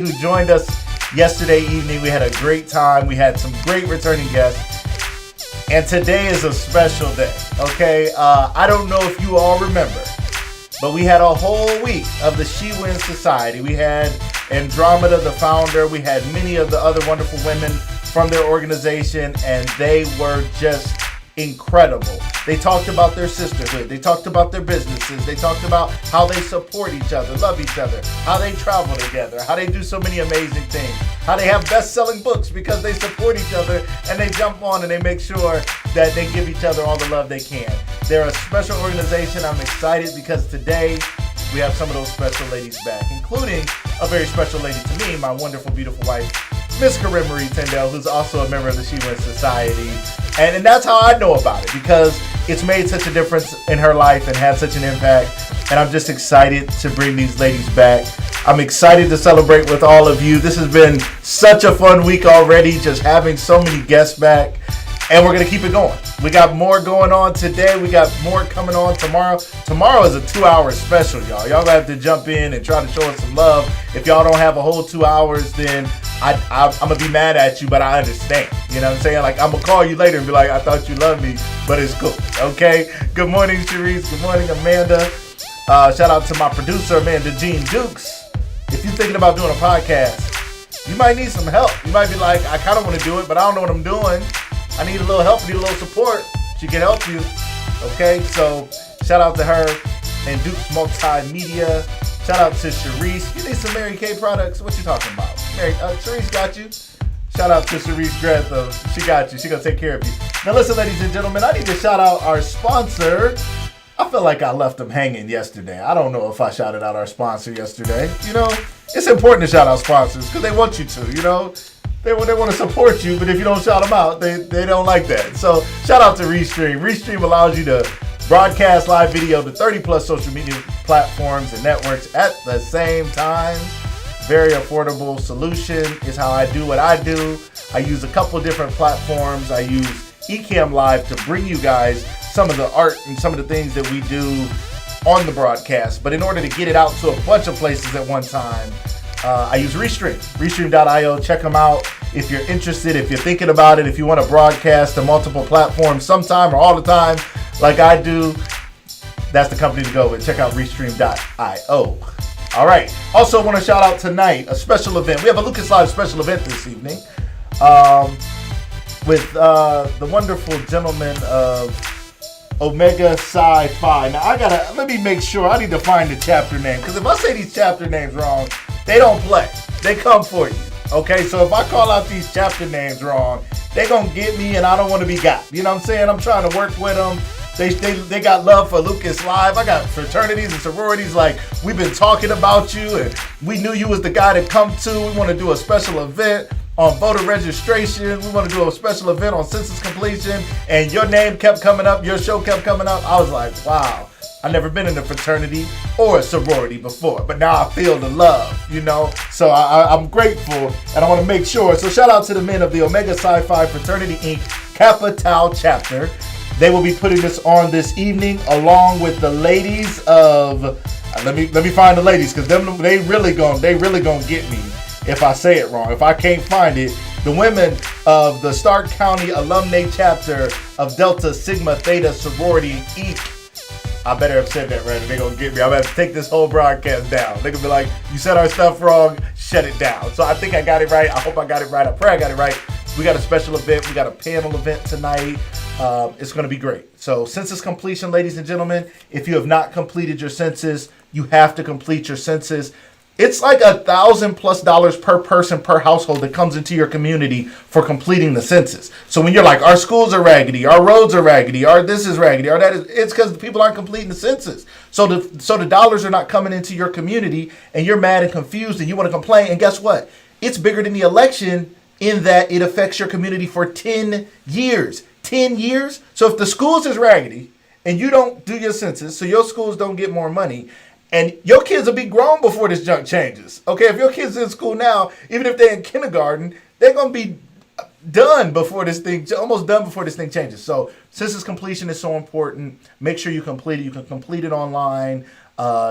who joined us yesterday evening. We had a great time. We had some great returning guests. And today is a special day, okay? I don't know if you all remember, but we had a whole week of the She Wins Society. We had Andromeda, the founder. We had many of the other wonderful women from their organization, and they were just incredible. They talked about their sisterhood. They talked about their businesses. They talked about how they support each other, love each other, how they travel together, how they do so many amazing things, how they have best-selling books because they support each other and they jump on and they make sure that they give each other all the love they can. They're a special organization. I'm excited because today we have some of those special ladies back, including a very special lady to me, my wonderful, beautiful wife, Miss Corinne Marie Tyndale, who's also a member of the She Wins Society. And that's how I know about it, because it's made such a difference in her life and had such an impact. And I'm just excited to bring these ladies back. I'm excited to celebrate with all of you. This has been such a fun week already, just having so many guests back. And we're going to keep it going. We got more going on today. We got more coming on tomorrow. Tomorrow is a 2-hour special, y'all. Y'all going to have to jump in and try to show us some love. If y'all don't have a whole 2 hours, then I'm going to be mad at you, but I understand. You know what I'm saying? Like, I'm going to call you later and be like, I thought you loved me, but it's cool. Okay? Good morning, Sharice. Good morning, Amanda. Shout out to my producer, Amanda Jean Dukes. If you're thinking about doing a podcast, you might need some help. You might be like, I kind of want to do it, but I don't know what I'm doing. I need a little help, need a little support. She can help you. Okay? So, shout out to her and Dukes Multimedia. Shout out to Sharice. You need some Mary Kay products? What you talking about? Sharice got you. Shout out to Sharice Grantham. She got you. She gonna take care of you. Now listen, ladies and gentlemen, I need to shout out our sponsor. I feel like I left them hanging yesterday. I don't know if I shouted out our sponsor yesterday. You know, it's important to shout out sponsors because they want you to, you know. They want to support you, but if you don't shout them out, they don't like that. So shout out to Restream. Restream allows you to broadcast live video to 30 plus social media platforms and networks at the same time. Very affordable solution is how I do what I do. I use a couple different platforms. I use Ecamm Live to bring you guys some of the art and some of the things that we do on the broadcast. But in order to get it out to a bunch of places at one time, I use Restream, Restream.io. Check them out if you're interested, if you're thinking about it, if you want to broadcast to multiple platforms sometime or all the time like I do. That's the company to go with. Check out Restream.io. All right. Also want to shout out tonight a special event. We have a Lucas Live special event this evening with the wonderful gentleman of Omega Psi Phi. Now let me make sure. I need to find the chapter name, because if I say these chapter names wrong, they don't play. They come for you. Okay, so if I call out these chapter names wrong, they gonna get me, and I don't want to be got. You know what I'm saying? I'm trying to work with them. They got love for Lucas Live. I got fraternities and sororities like, we've been talking about you, and we knew you was the guy to come to. We want to do a special event on voter registration. We want to do a special event on census completion, and your name kept coming up. Your show kept coming up. I was like, wow. I've never been in a fraternity or a sorority before, but now I feel the love, you know? So I'm grateful, and I want to make sure. So shout out to the men of the Omega Psi Phi Fraternity Inc. Kappa Tau chapter. They will be putting this on this evening along with the ladies of, let me find the ladies, because they really gonna get me if I say it wrong. If I can't find it, the women of the Stark County Alumni chapter of Delta Sigma Theta Sorority Inc. I better have said that right, and they're going to get me. I'm going to have to take this whole broadcast down. They're going to be like, you said our stuff wrong, shut it down. So I think I got it right. I hope I got it right. I pray I got it right. We got a special event. We got a panel event tonight. It's going to be great. So census completion, ladies and gentlemen, if you have not completed your census, you have to complete your census. It's like $1,000+ per person per household that comes into your community for completing the census. So when you're like, our schools are raggedy, our roads are raggedy, our this is raggedy, our that is, it's because the people aren't completing the census. So the dollars are not coming into your community, and you're mad and confused and you want to complain. And guess what? It's bigger than the election in that it affects your community for 10 years. 10 years? So if the schools is raggedy and you don't do your census, so your schools don't get more money, and your kids will be grown before this junk changes. Okay, if your kids in school now, even if they're in kindergarten, they're going to be done before this thing, almost done before this thing changes. So census completion is so important. Make sure you complete it. You can complete it online.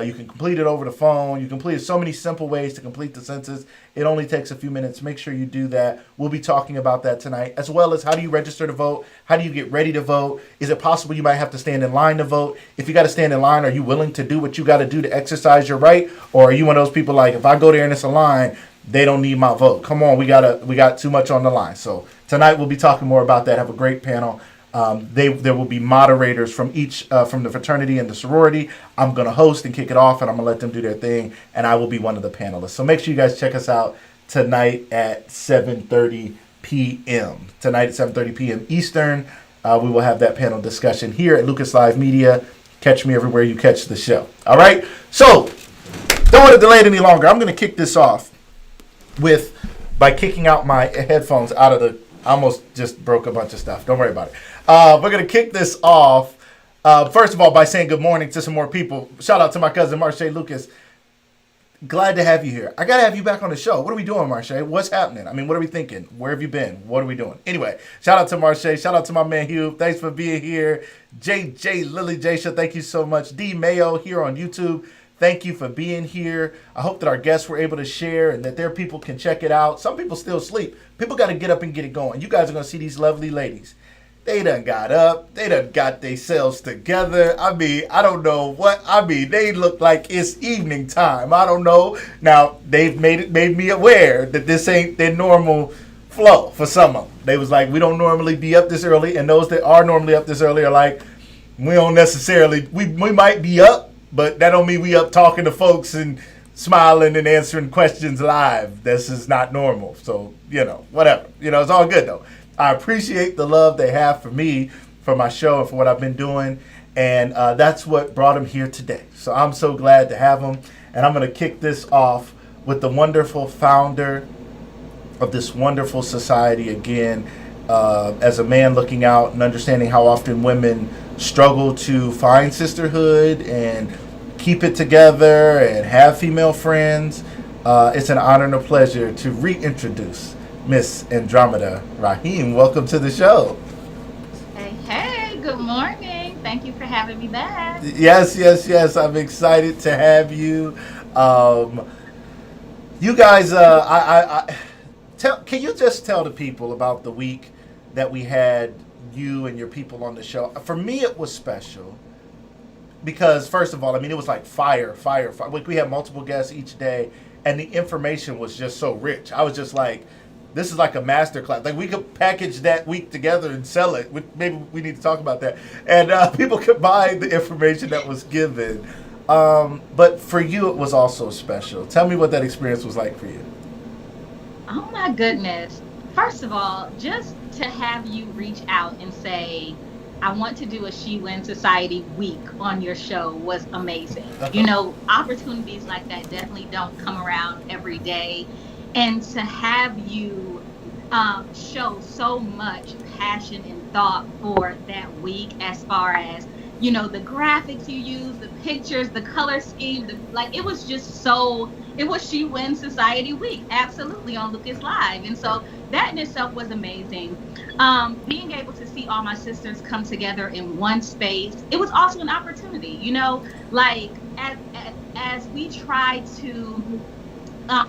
You can complete it over the phone. You can complete it so many simple ways to complete the census. It only takes a few minutes. Make sure you do that. We'll be talking about that tonight, as well as how do you register to vote? How do you get ready to vote? Is it possible you might have to stand in line to vote? If you got to stand in line, are you willing to do what you got to do to exercise your right? Or are you one of those people like, if I go there and it's a line, they don't need my vote? Come on, we got too much on the line. So tonight we'll be talking more about that. Have a great panel. There will be moderators from each from the fraternity and the sorority. I'm going to host and kick it off, and I'm going to let them do their thing, and I will be one of the panelists. So make sure you guys check us out tonight at 7:30 p.m. Tonight at 7:30 p.m. Eastern, we will have that panel discussion here at Lucas Live Media. Catch me everywhere you catch the show. All right? So don't want to delay it any longer. I'm going to kick this off by kicking out my headphones out of the... I almost just broke a bunch of stuff. Don't worry about it. We're going to kick this off, first of all, by saying good morning to some more people. Shout out to my cousin, Marche Lucas. Glad to have you here. I got to have you back on the show. What are we doing, Marche? What's happening? I mean, what are we thinking? Where have you been? What are we doing? Anyway, shout out to Marche. Shout out to my man, Hugh. Thanks for being here. JJ, Lily Jasha, thank you so much. D Mayo here on YouTube. Thank you for being here. I hope that our guests were able to share and that their people can check it out. Some people still sleep. People got to get up and get it going. You guys are going to see these lovely ladies. They done got up. They done got themselves together. I mean, I don't know what. I mean, they look like it's evening time. I don't know. Now, they've made me aware that this ain't their normal flow for some of them. They was like, we don't normally be up this early. And those that are normally up this early are like, we don't necessarily, we might be up. But that don't mean we up talking to folks and smiling and answering questions live. This is not normal. So, whatever. It's all good, though. I appreciate the love they have for me, for my show, and for what I've been doing. And that's what brought them here today. So I'm so glad to have them. And I'm going to kick this off with the wonderful founder of this wonderful society again. As a man looking out and understanding how often women struggle to find sisterhood and keep it together and have female friends, it's an honor and a pleasure to reintroduce Miss Andromeda Rahim. Welcome to the show. Hey, good morning. Thank you for having me back. Yes. I'm excited to have you. You guys, can you just tell the people about the week that we had you and your people on the show? For me, it was special because, first of all, I mean, it was like fire. We had multiple guests each day, and the information was just so rich. I was just like, this is like a master class. Like, we could package that week together and sell it. Maybe we need to talk about that. And people could buy the information that was given. But for you, it was also special. Tell me what that experience was like for you. Oh, my goodness. First of all, just to have you reach out and say, I want to do a She Wins Society week on your show was amazing. Opportunities like that definitely don't come around every day. And to have you show so much passion and thought for that week, as far as, the graphics you use, the pictures, the color scheme, it was just so, it was She Wins Society week, absolutely, on Lucas Live. And so that in itself was amazing. Being able to see all my sisters come together in one space, it was also an opportunity, as we try to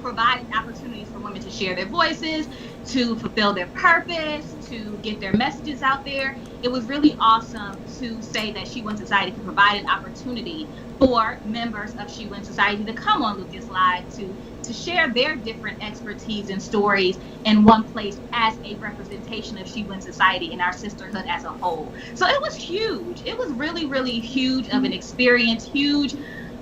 provide opportunities for women to share their voices, to fulfill their purpose, to get their messages out there. It was really awesome to say that She Wins Society can provide an opportunity for members of She Wins Society to come on Lucas Live to share their different expertise and stories in one place as a representation of She Wins Society and our sisterhood as a whole. So it was huge. It was really, really huge of an experience, huge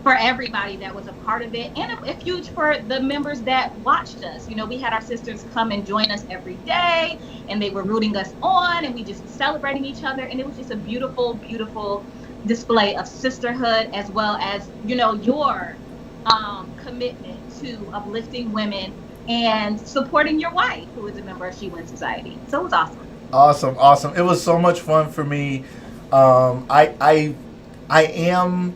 for everybody that was a part of it, and a huge for the members that watched us. We had our sisters come and join us every day, and they were rooting us on, and we just celebrating each other, and it was just a beautiful, beautiful display of sisterhood, as well as, your commitment to uplifting women and supporting your wife, who is a member of She Wins Society. So it was Awesome. It was so much fun for me. I am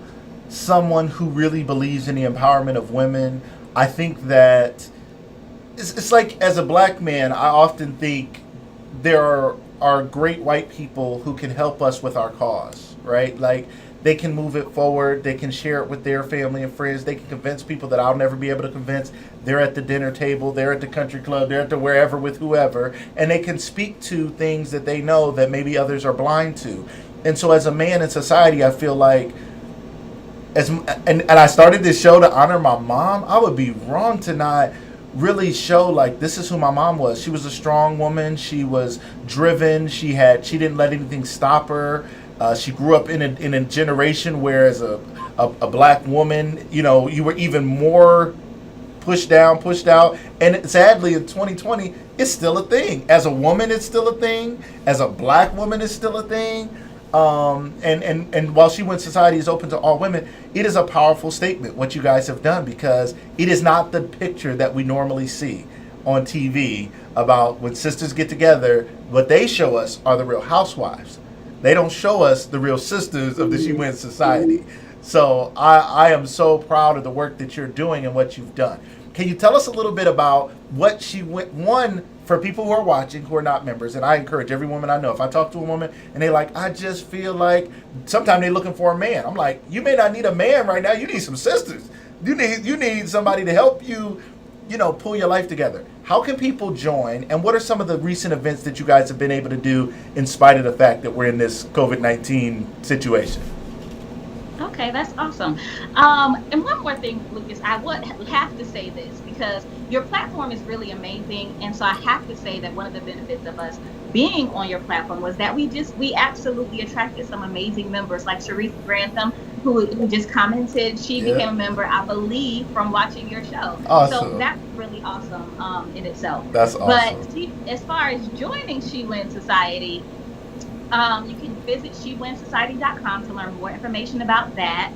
someone who really believes in the empowerment of women. I think that it's like, as a black man, I often think there are great white people who can help us with our cause, right? Like, they can move it forward. They can share it with their family and friends. They can convince people that I'll never be able to convince. They're at the dinner table. They're at the country club. They're at the wherever with whoever. And they can speak to things that they know that maybe others are blind to. And so as a man in society, I feel like, and I started this show to honor my mom. I would be wrong to not really show like this is who my mom was. She was a strong woman. She was driven. She didn't let anything stop her. She grew up in a generation where as a black woman, you know, you were even more pushed down, pushed out. And sadly in 2020, it's still a thing. As a woman, it's still a thing. As a black woman, it's still a thing. And while She Wins Society is open to all women, it is a powerful statement what you guys have done, because it is not the picture that we normally see on TV about when sisters get together. What they show us are the real housewives. They don't show us the real sisters of the She Wins Society. So I am so proud of the work that you're doing and what you've done. Can you tell us a little bit about what She Went, one, for people who are watching who are not members, and I encourage every woman I know, if I talk to a woman and they like, I just feel like, sometimes they're looking for a man. I'm like, you may not need a man right now. You need some sisters. You need somebody to help you, you know, pull your life together. How can people join, and what are some of the recent events that you guys have been able to do in spite of the fact that we're in this COVID-19 situation? Okay, that's awesome. And one more thing, Lucas, I would have to say this because your platform is really amazing, and so I have to say that one of the benefits of us being on your platform was that we absolutely attracted some amazing members, like Sharice Grantham, who just commented. She became a member, I believe, from watching your show. Awesome. So that's really awesome in itself. That's awesome. But as far as joining She Wins Society, you can visit shewinsociety.com to learn more information about that.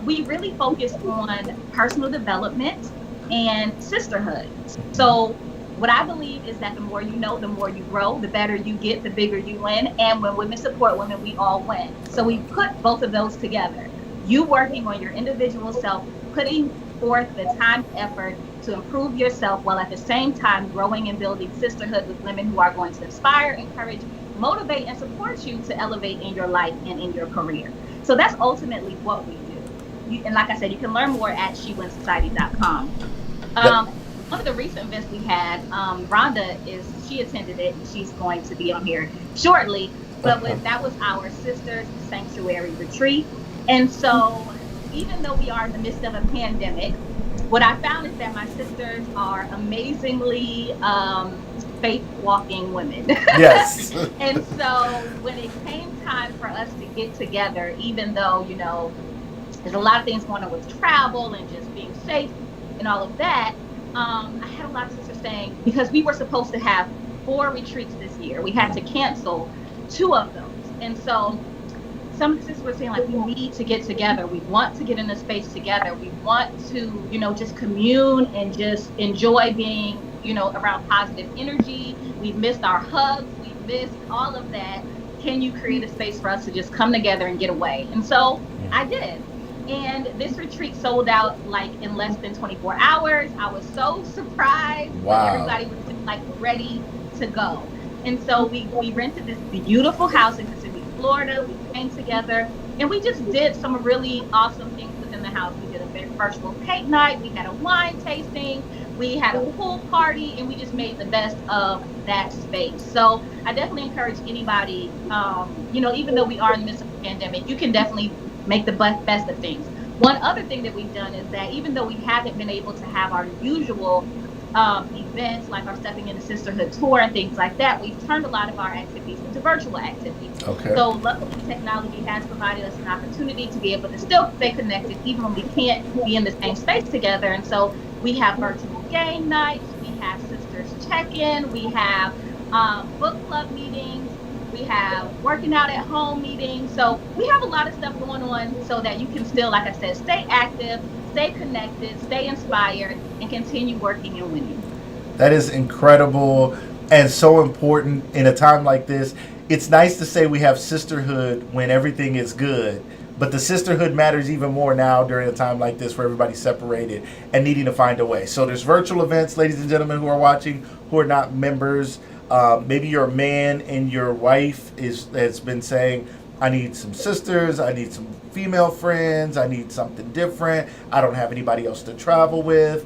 We really focus on personal development and sisterhood. So what I believe is that the more you know, the more you grow, the better you get, the bigger you win. And when women support women, we all win. So we put both of those together. You working on your individual self, putting forth the time and effort to improve yourself, while at the same time growing and building sisterhood with women who are going to inspire, encourage, motivate, and support you to elevate in your life and in your career. So that's ultimately what we do. And like I said, you can learn more at shewinsociety.com. One of the recent events we had, Rhonda she attended it, and she's going to be on here shortly. But that was our Sisters Sanctuary Retreat. And so even though we are in the midst of a pandemic, what I found is that my sisters are amazingly faith-walking women. Yes. And so when it came time for us to get together, even though, you know, there's a lot of things going on with travel and just being safe and all of that, I had a lot of sisters saying, because we were supposed to have 4 retreats this year, we had to cancel 2 of those. And so some sisters were saying, like, we need to get together. We want to get in a space together. We want to, you know, just commune and just enjoy being, you know, around positive energy. We've missed our hugs. We've missed all of that. Can you create a space for us to just come together and get away? And so I did. And this retreat sold out like in less than 24 hours. I was so surprised. Wow. Everybody was just like ready to go. And so we rented this beautiful house in Kissimmee, Florida. We came together and we just did some really awesome things within the house. We did a virtual cake night. We had a wine tasting. We had a pool party, and we just made the best of that space. So I definitely encourage anybody, you know, even though we are in the midst of a pandemic, you can definitely make the best of things. One other thing that we've done is that even though we haven't been able to have our usual events like our Stepping into Sisterhood tour and things like that, we've turned a lot of our activities into virtual activities. Okay. So luckily technology has provided us an opportunity to be able to still stay connected even when we can't be in the same space together. And so we have virtual game nights, we have sisters check-in, we have book club meetings, we have working out at home meetings. So we have a lot of stuff going on so that you can still, like I said, stay active, stay connected, stay inspired, and continue working and winning. That is incredible and so important in a time like this. It's nice to say we have sisterhood when everything is good, but the sisterhood matters even more now during a time like this where everybody's separated and needing to find a way. So there's virtual events, ladies and gentlemen who are watching, who are not members. Maybe you're a man and your wife has been saying, I need some sisters. I need some female friends. I need something different. I don't have anybody else to travel with.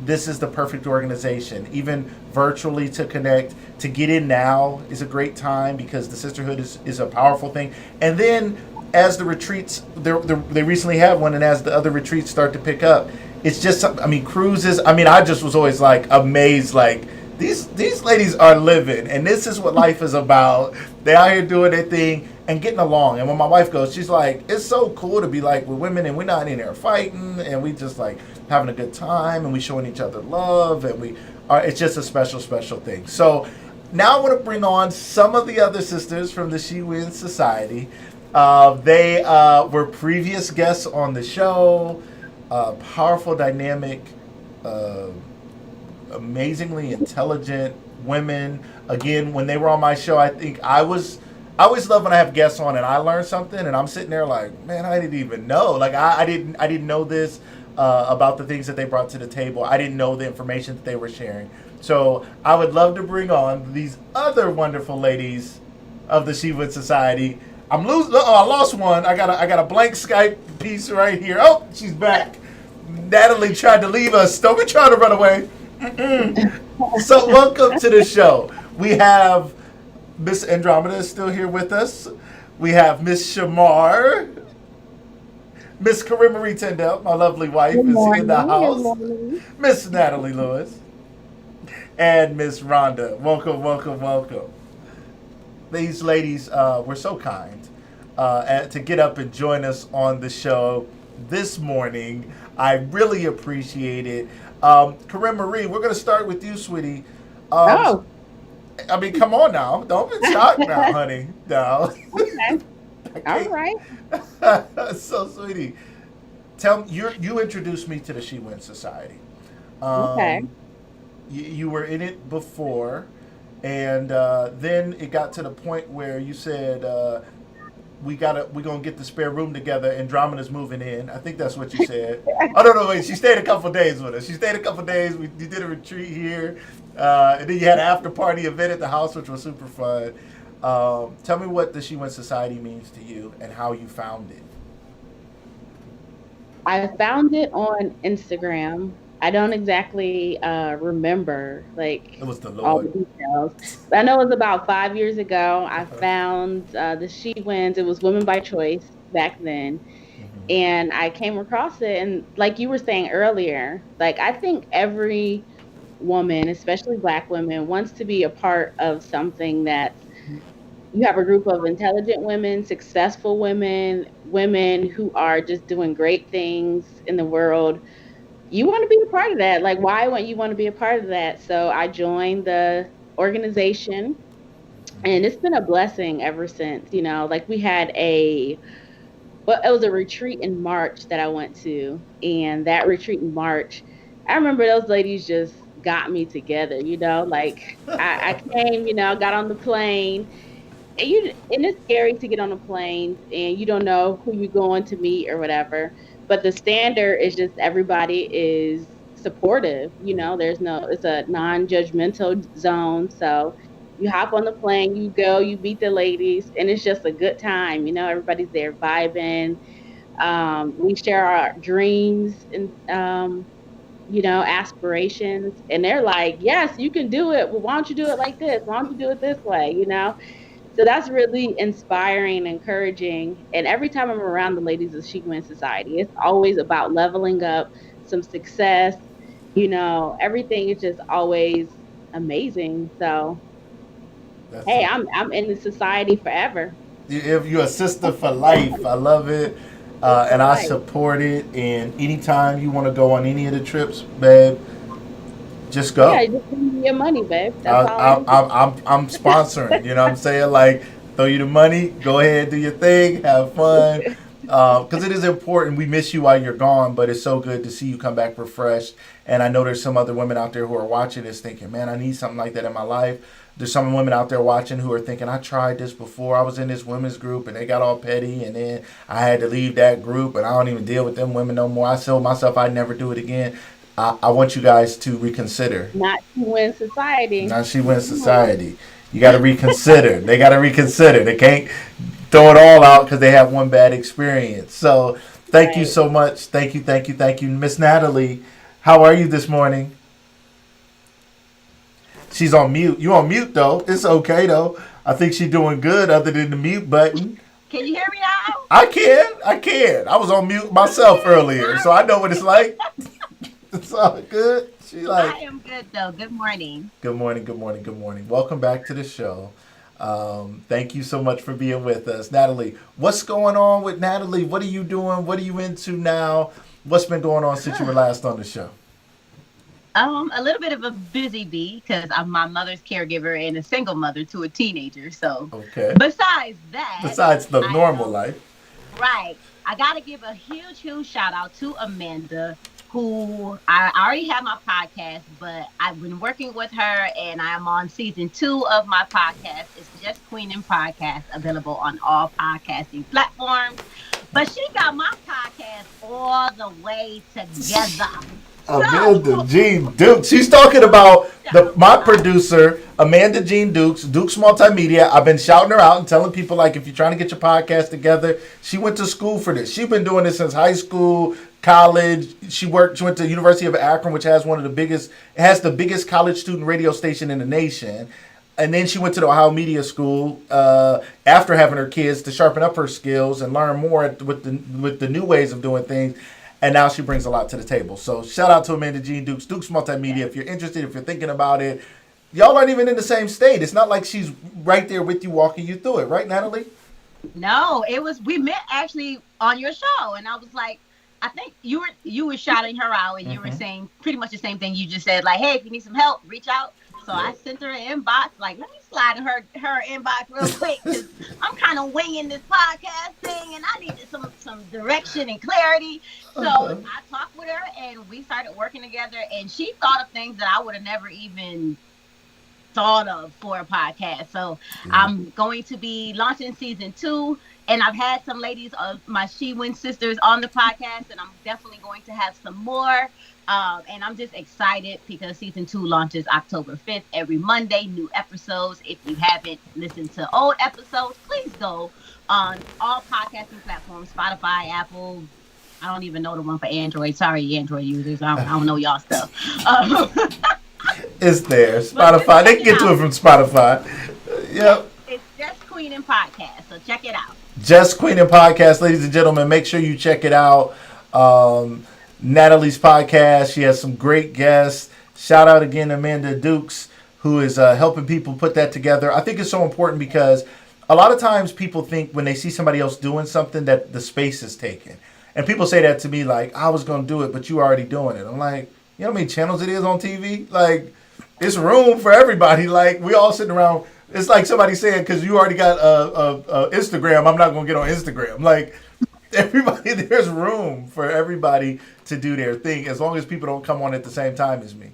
This is the perfect organization. Even virtually to connect, to get in now is a great time because the sisterhood is a powerful thing. And then as the retreats, they recently had one, and as the other retreats start to pick up, it's just, I mean, cruises. I mean, I just was always like amazed, like these ladies are living, and this is what life is about. They out here doing their thing and getting along. And when my wife goes, she's like, it's so cool to be like with women, and we're not in there fighting, and we just like having a good time, and we showing each other love, and we are. It's just a special, special thing. So now I want to bring on some of the other sisters from the She Wins Society. They were previous guests on the show. Powerful, dynamic, amazingly intelligent women. Again, when they were on my show, I think I always love when I have guests on and I learn something, and I'm sitting there like, man, I didn't even know. Like I didn't know this about the things that they brought to the table. I didn't know the information that they were sharing. So I would love to bring on these other wonderful ladies of the She Wins Society. I'm losing. Oh, I lost one. I got a blank Skype piece right here. Oh, she's back. Natalie tried to leave us. Don't be trying to run away. So welcome to the show. We have Miss Andromeda is still here with us. We have Miss Shamar. Miss Corinne Marie Tendell, my lovely wife, is in the house. Miss Natalie Lewis. And Miss Rhonda. Welcome, welcome, welcome. These ladies were so kind to get up and join us on the show this morning. I really appreciate it. Corinne Marie, we're going to start with you, sweetie. I mean, come on now. Don't be shocked now, honey. No. Okay. All right. So, sweetie, tell me, you introduced me to the She Wins Society. Okay. You were in it before, and then it got to the point where you said we're gonna get the spare room together. Andromeda's moving in. I think that's what you said. Oh no, wait. She stayed a couple days with us. You did a retreat here, and then you had an after party event at the house, which was super fun. Tell me what the She Wins Society means to you and how you found it. I found it on Instagram. I don't exactly remember like It was the all the Lord. details. But I know it was about 5 years ago. I found the She Wins. It was Women by Choice back then, Hmm. and I came across it. And like you were saying earlier, like I think every woman, especially Black women, wants to be a part of something that's you have a group of intelligent women, successful women, women who are just doing great things in the world. You want to be a part of that. Like, why wouldn't you want to be a part of that? So I joined the organization, and it's been a blessing ever since. Like we had well, it was a retreat in March that I went to, and that retreat in March, I remember those ladies just got me together. Like I came, got on the plane, and it's scary to get on a plane and you don't know who you're going to meet or whatever. But the standard is just everybody is supportive. It's a non-judgmental zone. So you hop on the plane, you go, you meet the ladies, and it's just a good time. Everybody's there vibing. We share our dreams and aspirations, and they're like, yes, you can do it. Well, why don't you do it like this? Why don't you do it this way? So that's really inspiring and encouraging. And every time I'm around the ladies of Chic Win Society, it's always about leveling up, some success. Everything is just always amazing. So That's hey, it. I'm in the society forever. If you're a sister for life, I love it, Sister and I life. support it. And anytime you want to go on any of the trips, babe, just Yeah, go. just give me your money, babe. I, That's all I I, need. I'm sponsoring. You know what I'm saying? Like, throw you the money. Go ahead, do your thing, have fun. Because it is important. We miss you while you're gone, but it's so good to see you come back refreshed. And I know there's some other women out there who are watching this thinking, man, I need something like that in my life. There's some women out there watching who are thinking, I tried this before. I was in this women's group and they got all petty, and then I had to leave that group and I don't even deal with them women no more. I told myself I'd never do it again. I want you guys to reconsider. Not to win society. Now She Wins Come on. Society. You got to reconsider. They got to reconsider. They can't throw it all out because they have one bad experience. So thank you Right. so much. Thank you. Miss Natalie, how are you this morning? She's on mute. You on mute though. It's okay though. I think she's doing good other than the mute button. Can you hear me now? I can. I was on mute myself earlier, so I know what it's like. It's all good. She like, I am good though. Good morning. good morning. Welcome back to the show. Thank you so much for being with us. Natalie, what's going on with Natalie? What are you doing? What are you into now? What's been going on since you were last on the show? A little bit of a busy bee because I'm my mother's caregiver and a single mother to a teenager. So Okay. besides that, Besides the I normal life. right. I gotta give a huge shout out to Amanda, who I already have my podcast, but I've been working with her and I'm on season 2 of my podcast. It's Just Queen and Podcast, available on all podcasting platforms. But she got my podcast all the way together. Amanda Jean Dukes. She's talking about my producer, Amanda Jean Dukes, Dukes Multimedia. I've been shouting her out and telling people, like, if you're trying to get your podcast together, she went to school for this. She's been doing this since high school, college. She went to the University of Akron, which has the biggest college student radio station in the nation. And then she went to the Ohio Media School after having her kids to sharpen up her skills and learn more with the new ways of doing things. And now she brings a lot to the table. So shout out to Amanda Jean Dukes, Dukes Multimedia. If you're interested, if you're thinking about it, y'all aren't even in the same state. It's not like she's right there with you, walking you through it, right, Natalie? No, we met actually on your show, and I was like, I think you were shouting her out, and you were saying pretty much the same thing you just said, like, hey, if you need some help, reach out. So I sent her an inbox, like, let me slide in her inbox real quick, because I'm kind of winging this podcast thing, and I needed some direction and clarity. So I talked with her, and we started working together, and she thought of things that I would have never even thought of for a podcast. So I'm going to be launching season 2, and I've had some ladies of my She Wins sisters on the podcast, and I'm definitely going to have some more. And I'm just excited because season 2 launches October 5th every Monday, new episodes. If you haven't listened to old episodes, please go on all podcasting platforms, Spotify, Apple. I don't even know the one for Android. Sorry, Android users. I don't know y'all stuff. It's there. Spotify. They can get to it from Spotify. Yep. It's Just Queen and Podcast, so check it out. Just Queen and Podcast, ladies and gentlemen. Make sure you check it out. Natalie's podcast. She has some great guests. Shout out again to Amanda Dukes, who is helping people put that together. I think it's so important because a lot of times people think when they see somebody else doing something that the space is taken. And people say that to me like, I was going to do it, but you already doing it. I'm like, you know how many channels it is on TV? Like, it's room for everybody. Like, we all sitting around. It's like somebody saying, because you already got Instagram, I'm not going to get on Instagram. Like, everybody, there's room for everybody to do their thing as long as people don't come on at the same time as me.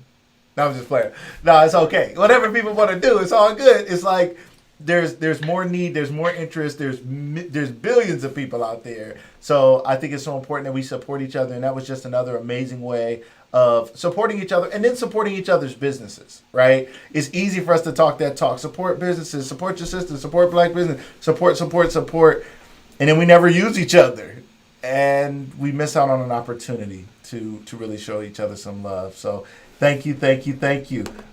No, I'm just playing. No, it's okay. Whatever people want to do, it's all good. It's like there's more need, there's more interest, there's billions of people out there. So I think it's so important that we support each other, and that was just another amazing way of supporting each other and then supporting each other's businesses, right? It's easy for us to talk that talk. Support businesses, support your sisters, support black business, support. And then we never use each other. And we miss out on an opportunity to really show each other some love. So thank you.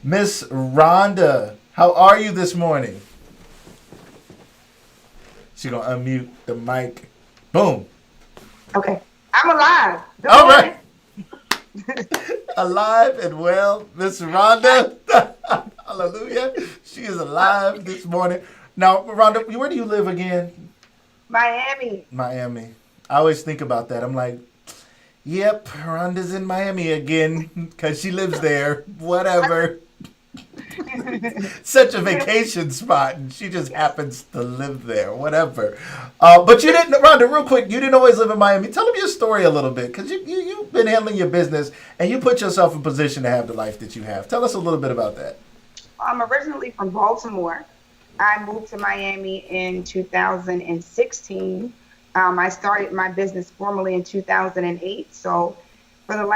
Miss Rhonda, how are you this morning? She's going to unmute the mic. Boom. Okay. I'm alive. Good All morning. right. Alive and well, Miss Rhonda. Hallelujah. She is alive this morning. Now, Rhonda, where do you live again? Miami. I always think about that. I'm like, yep, Rhonda's in Miami again because she lives there. Whatever. Such a vacation spot, and she just happens to live there. Whatever. But you didn't, Rhonda, real quick, you didn't always live in Miami. Tell them your story a little bit because you've been handling your business and you put yourself in position to have the life that you have. Tell us a little bit about that. I'm originally from Baltimore. I moved to Miami in 2016. I started my business formally in 2008. So for the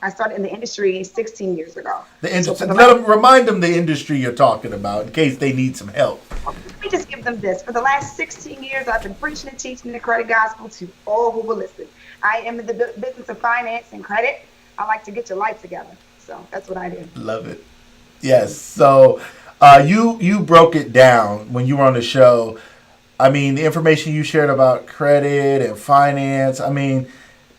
I started in the industry 16 years ago. Remind them the industry you're talking about in case they need some help. Let me just give give them this. For the last 16 years, I've been preaching and teaching the credit gospel to all who will listen. I am in the business of finance and credit. I like to get your life together. So that's what I do. Love it. Yes. So you broke it down when you were on the show. I mean, the information you shared about credit and finance, I mean,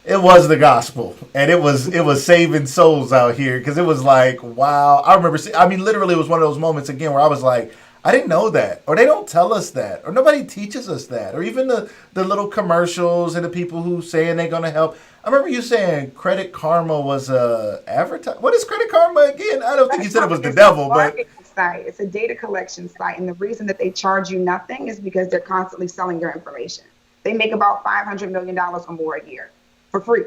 it was the gospel, and it was saving souls out here, because it was like, wow. I remember, I mean, literally it was one of those moments again where I was like, I didn't know that, or they don't tell us that, or nobody teaches us that, or even the little commercials and the people who saying they're going to help. I remember you saying Credit Karma was a advertise. What is Credit Karma again? I don't think you said it was the devil, but site. It's a data collection site, and the reason that they charge you nothing is because they're constantly selling your information. They make about $500 million or more a year for free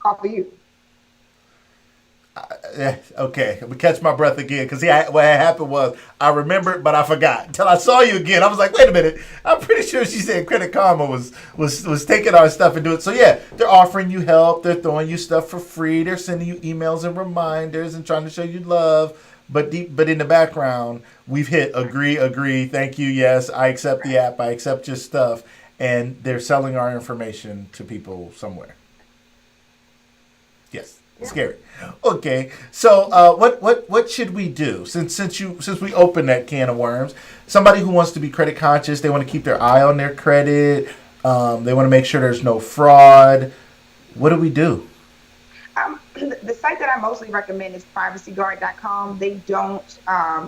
off of you. Okay, I'm gonna catch my breath again, because what happened was I remembered, but I forgot until I saw you again. I was like, wait a minute, I'm pretty sure she said Credit Karma was taking our stuff and doing it. So yeah, they're offering you help, they're throwing you stuff for free, they're sending you emails and reminders and trying to show you love. But in the background, we've hit agree, thank you, yes, I accept the app, I accept your stuff, and they're selling our information to people somewhere. Yes. Scary. Okay, so what should we do since we opened that can of worms? Somebody who wants to be credit conscious, they want to keep their eye on their credit. They want to make sure there's no fraud. What do we do? The site that I mostly recommend is privacyguard.com. They don't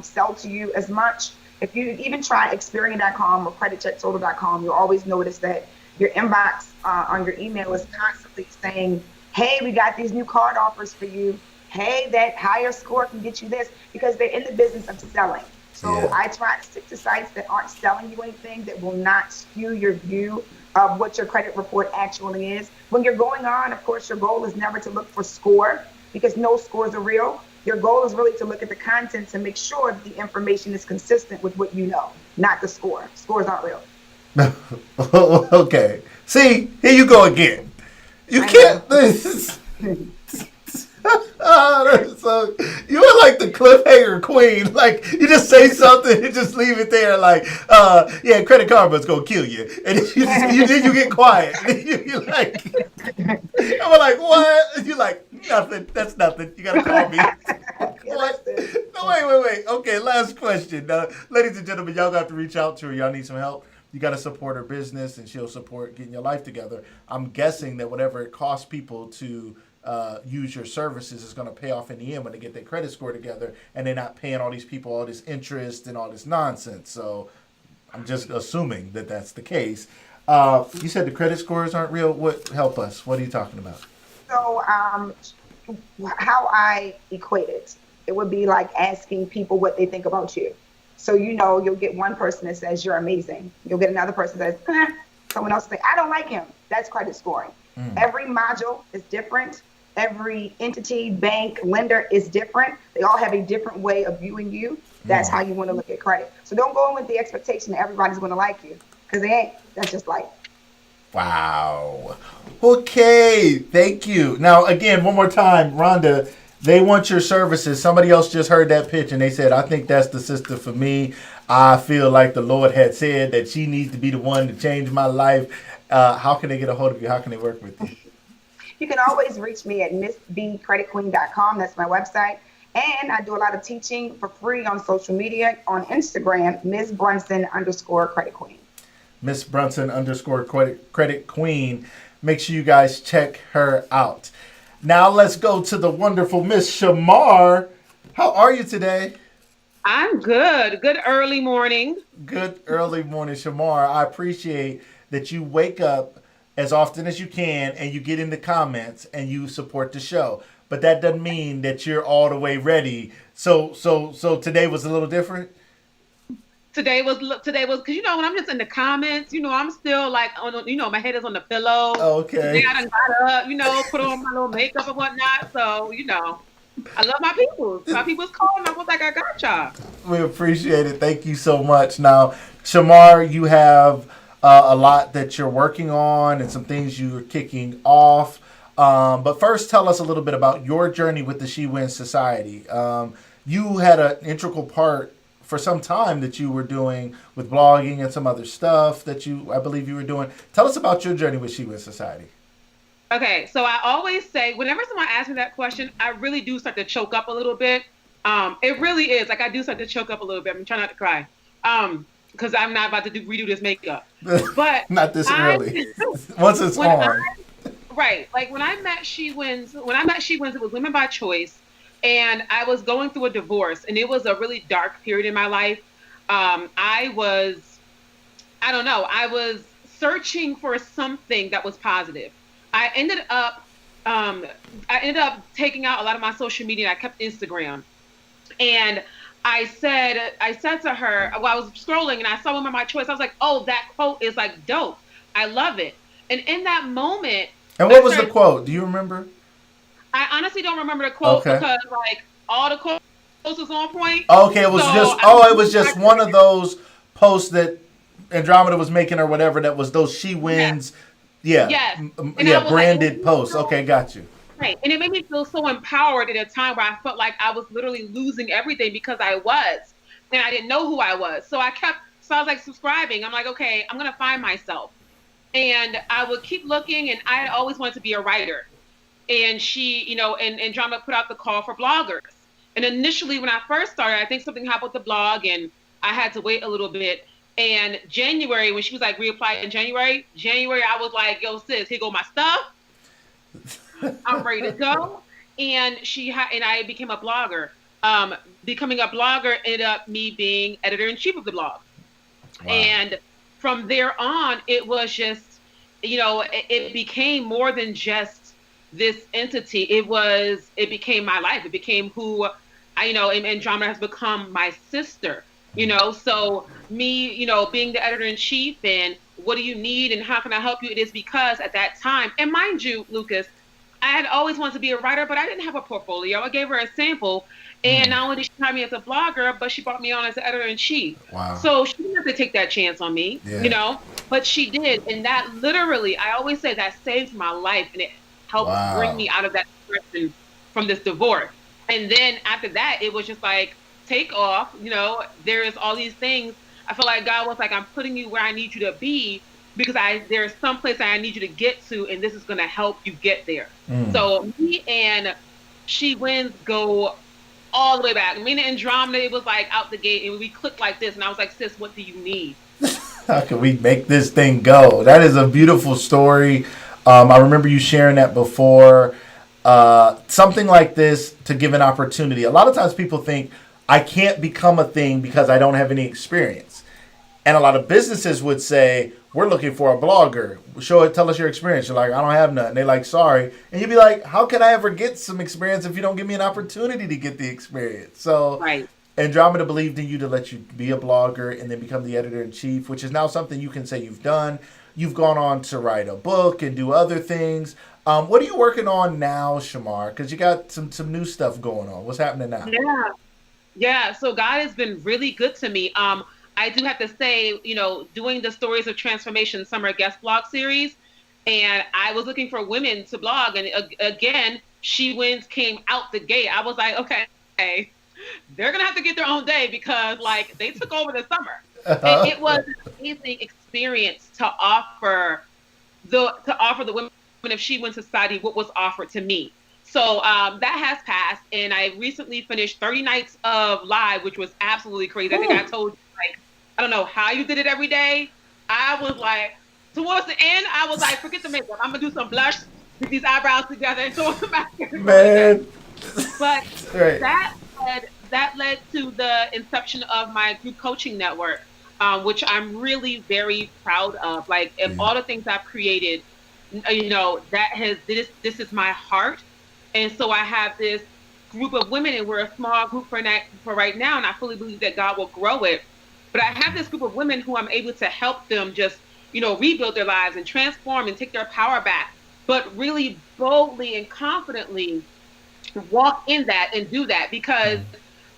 sell to you as much. If you even try Experian.com or creditchecktotal.com, you'll always notice that your inbox on your email is constantly saying, hey, we got these new card offers for you. Hey, that higher score can get you this, because they're in the business of selling. So I try to stick to sites that aren't selling you anything, that will not skew your view of what your credit report actually is. When you're going on, of course, your goal is never to look for score, because no scores are real. Your goal is really to look at the content to make sure that the information is consistent with what you know, not the score. Scores aren't real. Okay. See, here you go again. You can't. So you are like the cliffhanger queen. Like, you just say something and just leave it there. Like, yeah, Credit Karma's gonna kill you, and then you get quiet. You're like, I'm like, what? And you're like, nothing. That's nothing. You gotta call me. What? No, wait. Okay, last question. Ladies and gentlemen, y'all got to reach out to her. Y'all need some help. You got to support her business, and she'll support getting your life together. I'm guessing that whatever it costs people to use your services is going to pay off in the end when they get their credit score together, and they're not paying all these people all this interest and all this nonsense. So I'm just assuming that that's the case. You said the credit scores aren't real. What? Help us. What are you talking about? So how I equate it would be like asking people what they think about you. So, you'll get one person that says you're amazing. You'll get another person that says, someone else say, I don't like him. That's credit scoring. Every module is different. Every entity, bank, lender is different. They all have a different way of viewing you. That's how you want to look at credit. So don't go in with the expectation that everybody's going to like you, because they ain't. That's just like. Wow. Okay. Thank you. Now, again, one more time, Rhonda. They want your services. Somebody else just heard that pitch and they said, I think that's the sister for me. I feel like the Lord had said that she needs to be the one to change my life. How can they get a hold of you? How can they work with you? You can always reach me at missbcreditqueen.com. That's my website. And I do a lot of teaching for free on social media. On Instagram, Ms. Brunson_Credit Queen. Miss Brunson _Credit Queen. Make sure you guys check her out. Now let's go to the wonderful Miss Shamar. How are you today? I'm good. Good early morning. Good early morning, Shamar. I appreciate that you wake up as often as you can and you get in the comments and you support the show. But that doesn't mean that you're all the way ready. So today was a little different. Today was because when I'm just in the comments, I'm still like my head is on the pillow. Okay. Today I done got up, put on my little makeup and whatnot. So I love my people. My people's calling. I was like, I got y'all. We appreciate it. Thank you so much. Now, Shamar, you have a lot that you're working on and some things you're kicking off. But first, tell us a little bit about your journey with the She Wins Society. You had an integral part for some time that you were doing with blogging and some other stuff that I believe you were doing. Tell us about your journey with She Wins Society. Okay, so I always say, whenever someone asks me that question, I really do start to choke up a little bit. It really is like I do start to choke up a little bit. I'm trying not to cry, because I'm not about to redo this makeup. But not this early. Once it's on. Right, like when I met She Wins, it was Women by Choice, and I was going through a divorce, and it was a really dark period in my life. I don't know, I was searching for something that was positive. I ended up taking out a lot of my social media. And I kept Instagram, and I said to her, while I was scrolling and I saw Women by Choice, I was like, oh, that quote is like dope. I love it. And in that moment, and what was the quote? Do you remember? I honestly don't remember the quote because like all the quotes was on point. Okay, it was it was just one of those posts that Andromeda was making or whatever that was those She Wins. Yeah. Yes. Branded posts. Okay, got you. Right. And it made me feel so empowered at a time where I felt like I was literally losing everything because I was. And I didn't know who I was. So I was like subscribing. I'm like, okay, I'm going to find myself. And I would keep looking, and I had always wanted to be a writer. And she, and Andromeda put out the call for bloggers. And initially when I first started, I think something happened with the blog and I had to wait a little bit. And January, when she was like reapply in January, I was like, yo, sis, here go my stuff. I'm ready to go. And I became a blogger. Becoming a blogger ended up me being editor-in-chief of the blog. Wow. And from there on, it was just, it became more than just this entity. It became my life. It became who and Andromeda has become my sister. So me, being the editor-in-chief and what do you need and how can I help you? It is because at that time, and mind you, Lucas, I had always wanted to be a writer, but I didn't have a portfolio. I gave her a sample, and not only did she hire me as a blogger, but she brought me on as the editor-in-chief. Wow. So she didn't have to take that chance on me, but she did. And that literally, I always say that saved my life, and it helped bring me out of that depression from this divorce. And then after that, it was just like, take off, there is all these things. I feel like God was like, I'm putting you where I need you to be because there's some place that I need you to get to, and this is going to help you get there. So me and She Wins go all the way back. Me and Andromeda, it was like out the gate, and we clicked like this, and I was like, sis, what do you need? How can we make this thing go? That is a beautiful story. I remember you sharing that before. Something like this to give an opportunity. A lot of times people think, I can't become a thing because I don't have any experience. And a lot of businesses would say, we're looking for a blogger. Tell us your experience. You're like, I don't have none. They're like, sorry. And you'd be like, how can I ever get some experience if you don't give me an opportunity to get the experience? So Andromeda believed in you to let you be a blogger and then become the editor-in-chief, which is now something you can say you've done. You've gone on to write a book and do other things. What are you working on now, Shamar? Because you got some new stuff going on. What's happening now? Yeah. So God has been really good to me. I do have to say, doing the Stories of Transformation Summer Guest Blog Series, and I was looking for women to blog. And again, She Wins came out the gate. I was like, okay, they're going to have to get their own day because like they took over the summer. And it was an amazing experience to offer the women of She Wins Society what was offered to me. So that has passed, and I recently finished 30 nights of live, which was absolutely crazy. I think I told you, like, I don't know how you did it every day. I was like, towards the end, I was like, forget the makeup. I'm going to do some blush, get these eyebrows together, and throw them back. Man. But that led to the inception of my group coaching network, which I'm really very proud of. Like, of all the things I've created, this is my heart. And so I have this group of women, and we're a small group for right now, and I fully believe that God will grow it. But I have this group of women who I'm able to help them just, rebuild their lives and transform and take their power back, but really boldly and confidently walk in that and do that. Because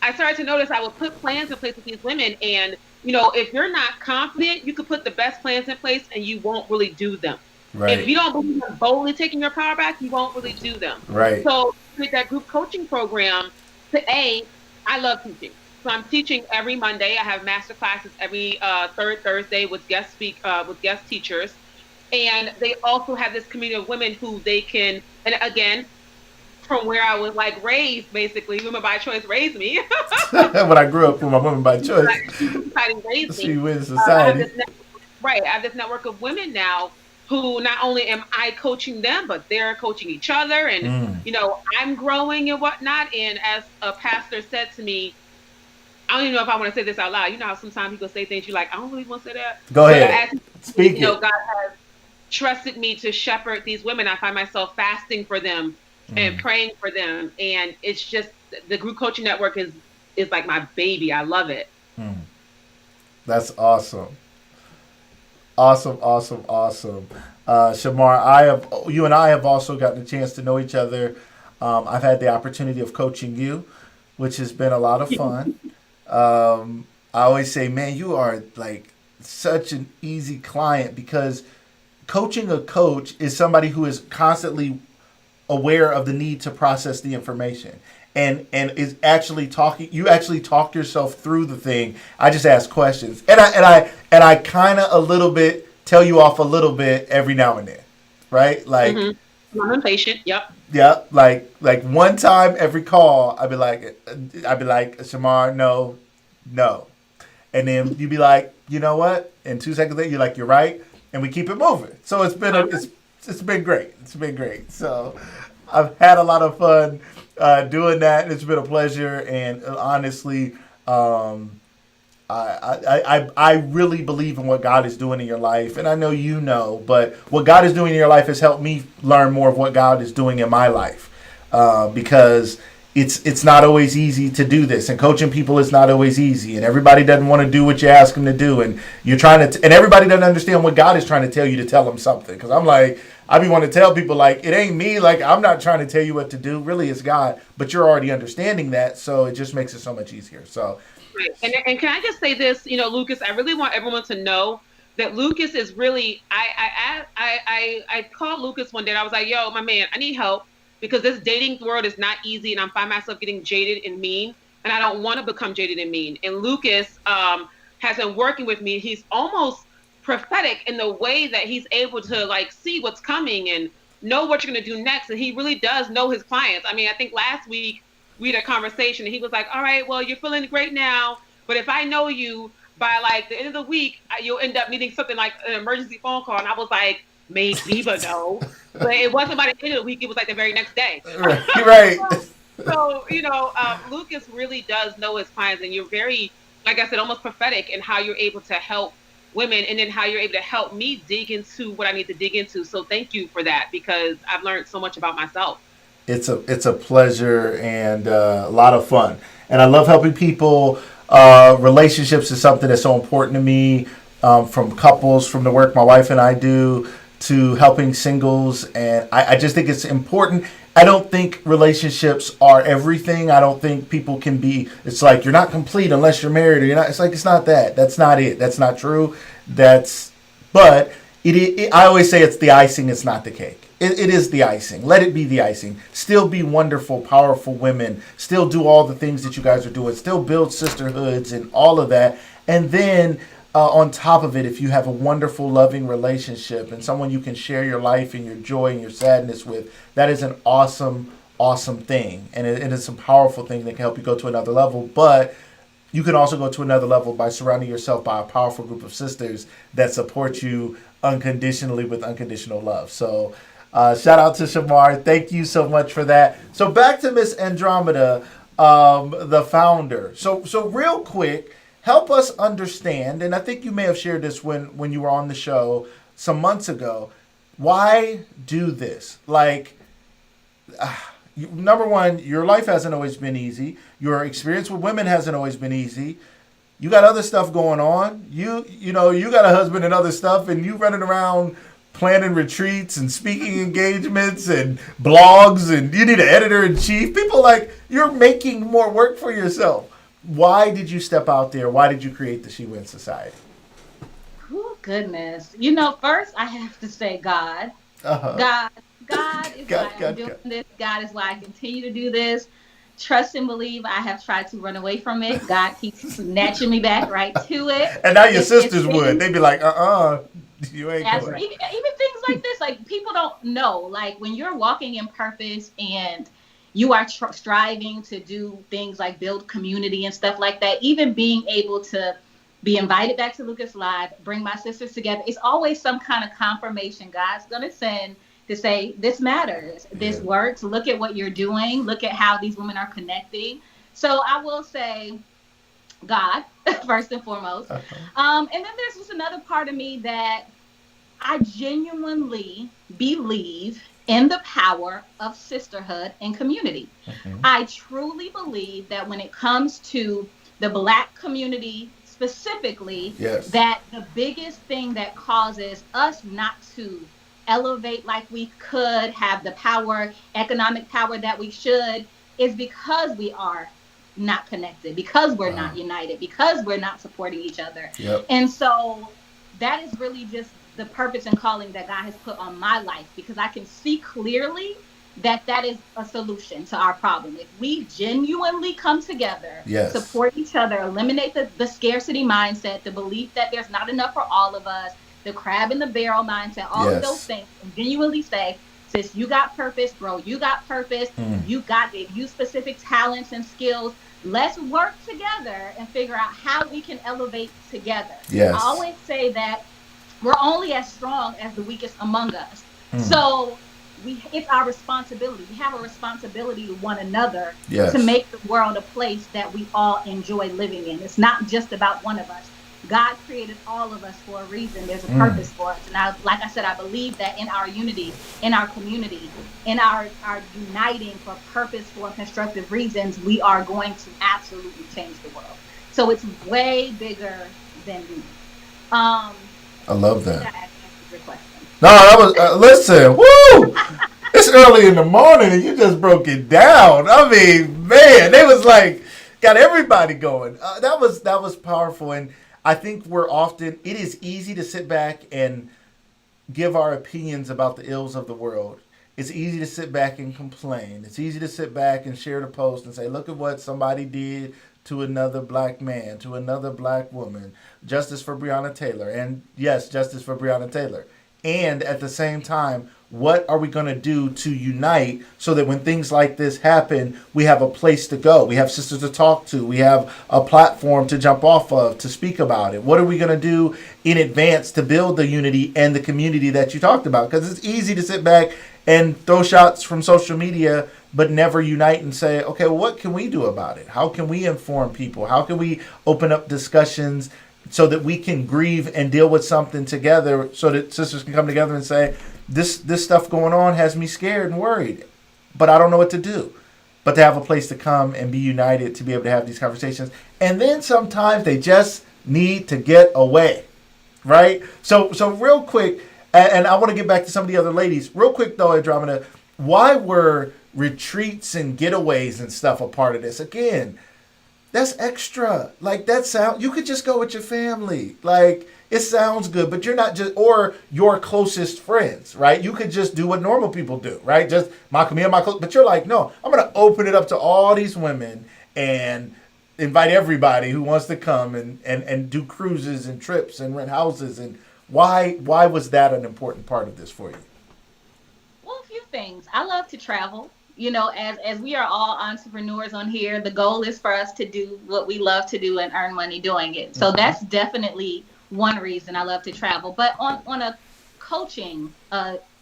I started to notice I would put plans in place with these women, and, if you're not confident, you could put the best plans in place and you won't really do them. Right. If you don't believe in boldly taking your power back, you won't really do them. Right. So with that group coaching program, I love teaching. So I'm teaching every Monday. I have master classes every third Thursday with with guest teachers, and they also have this community of women who they can. And again, from where I was like raised, basically, women by choice raised me. When I grew up with my woman by choice, Society raised she me. wins I have society. this right. I have this network of women now who not only am I coaching them, but they're coaching each other, and Mm. I'm growing and whatnot. And as a pastor said to me, I don't even know if I want to say this out loud. You know how sometimes people say things you're like, I don't really want to say that. Go But ahead, as speak it. God has trusted me to shepherd these women. I find myself fasting for them and Mm. praying for them. And it's just the group coaching network is like my baby. I love it. Mm. That's awesome. Awesome, awesome, awesome. Shamar, you and I have also gotten a chance to know each other. I've had the opportunity of coaching you, which has been a lot of fun. I always say, man, you are like such an easy client because coaching a coach is somebody who is constantly aware of the need to process the information and is actually talking. You actually talk yourself through the thing. I just ask questions and I kind of a little bit tell you off a little bit every now and then, right? Like, I'm impatient. Yep. yeah, like one time every call I'd be like Shamar, no, no, and then you'd be like, you know what? And 2 seconds later, you're like, you're right, and we keep it moving. So it's been great. It's been great. So I've had a lot of fun doing that. It's been a pleasure, and honestly, I really believe in what God is doing in your life, and I know you know, but what God is doing in your life has helped me learn more of what God is doing in my life, because it's not always easy to do this, and coaching people is not always easy, and everybody doesn't want to do what you ask them to do, and you're trying to, and everybody doesn't understand what God is trying to tell you to tell them something. Because I'm like, I be want to tell people like it ain't me, like I'm not trying to tell you what to do. Really, it's God, but you're already understanding that, so it just makes it so much easier. So. Right. And can I just say this, Lucas, I really want everyone to know that Lucas is really I called Lucas one day and I was like, yo, my man, I need help because this dating world is not easy and I find myself getting jaded and mean and I don't want to become jaded and mean. And Lucas has been working with me. He's almost prophetic in the way that he's able to like see what's coming and know what you're gonna do next. And he really does know his clients. I mean, I think last week we had a conversation and he was like, all right, well, you're feeling great now, but if I know you by like the end of the week, you'll end up needing something like an emergency phone call. And I was like, maybe, but no. But it wasn't by the end of the week. It was like the very next day. Right. So, Lucas really does know his clients and you're very, like I said, almost prophetic in how you're able to help women and then how you're able to help me dig into what I need to dig into. So thank you for that because I've learned so much about myself. It's a pleasure and a lot of fun, and I love helping people. Relationships is something that's so important to me. From couples, from the work my wife and I do, to helping singles, and I just think it's important. I don't think relationships are everything. I don't think people can be. It's like you're not complete unless you're married, or you're not. It's like it's not that. That's not it. That's not true. That's but I always say it's the icing. It's not the cake. It is the icing. Let it be the icing. Still be wonderful, powerful women. Still do all the things that you guys are doing. Still build sisterhoods and all of that. And then on top of it, if you have a wonderful, loving relationship and someone you can share your life and your joy and your sadness with, that is an awesome, awesome thing. And it is a powerful thing that can help you go to another level. But you can also go to another level by surrounding yourself by a powerful group of sisters that support you unconditionally with unconditional love. So shout out to Shamar. Thank you so much for that. So back to Miss Andromeda, the founder. So real quick, help us understand, and I think you may have shared this when you were on the show some months ago. Why do this? Like, number one, your life hasn't always been easy. Your experience with women hasn't always been easy. You got other stuff going on. You got a husband and other stuff, and you running around planning retreats and speaking engagements and blogs, and you need an editor in chief. People like you're making more work for yourself. Why did you step out there? Why did you create the She Wins Society? Oh, goodness. First I have to say God. Uh-huh. God is why I'm doing this. God is why I continue to do this. trust and believe I have tried to run away from it. God keeps snatching me back right to it. And now your It's sisters would. things, They'd be like, you ain't as going. even things like this, like people don't know, like when you're walking in purpose and you are striving to do things like build community and stuff like that, even being able to be invited back to Lucas Live, bring my sisters together, it's always some kind of confirmation God's gonna send to say this matters, this Yeah. works, look at what you're doing, look at how these women are connecting. So I will say God first and foremost. Uh-huh. And then there's just another part of me that I genuinely believe in the power of sisterhood and community. Mhm. I truly believe that when it comes to the Black community specifically, Yes. that the biggest thing that causes us not to elevate like we could, have the power, economic power that we should, is because we are not connected, because we're Wow. not united, because we're not supporting each other. Yep. And so that is really just the purpose and calling that God has put on my life, because I can see clearly that that is a solution to our problem. If we genuinely come together, Yes. support each other, eliminate the scarcity mindset, the belief that there's not enough for all of us, the crab in the barrel mindset, all of those Yes. things, and genuinely say, sis, you got purpose, bro, you got purpose, Mm. gave you specific talents and skills. Let's work together and figure out how we can elevate together. I Yes. always say that we're only as strong as the weakest among us. Mm. So it's our responsibility. We have a responsibility to one another to Yes. make the world a place that we all enjoy living in. It's not just about one of us. God created all of us for a reason. There's a Mm. purpose for us. And like I said, I believe that in our unity, in our community, in our uniting for purposeful and constructive reasons, we are going to absolutely change the world. So it's way bigger than me. I love Hopefully that. that answers your question. No, that was listen. Woo! It's early in the morning and you just broke it down. I mean, man, they was like got everybody going. That was powerful, and I think we're often. It is easy to sit back and give our opinions about the ills of the world. It's easy to sit back and complain. It's easy to sit back and share the post and say, look at what somebody did to another black man, to another black woman. Justice for Breonna Taylor. And yes, justice for Breonna Taylor. And at the same time, what are we going to do to unite so that when things like this happen, we have a place to go? We have sisters to talk to. We have a platform to jump off of to speak about it. What are we going to do in advance to build the unity and the community that you talked about? Because it's easy to sit back and throw shots from social media, but never unite and say, okay, well, what can we do about it? How can we inform people? How can we open up discussions so that we can grieve and deal with something together, so that sisters can come together and say, this stuff going on has me scared and worried, but I don't know what to do. But to have a place to come and be united, to be able to have these conversations. And then sometimes they just need to get away, right? So real quick, and I want to get back to some of the other ladies. Real quick, though, Andromeda, why were retreats and getaways and stuff a part of this? Again, that's extra. Like, that sound, you could just go with your family. Like, it sounds good, but you're not just, or your closest friends, right? You could just do what normal people do, right? Just me and my close, but you're like, no, I'm going to open it up to all these women and invite everybody who wants to come and do cruises and trips and rent houses. And why was that an important part of this for you? Well, a few things. I love to travel. You know, as we are all entrepreneurs on here, the goal is for us to do what we love to do and earn money doing it. So that's definitely one reason I love to travel. But on a coaching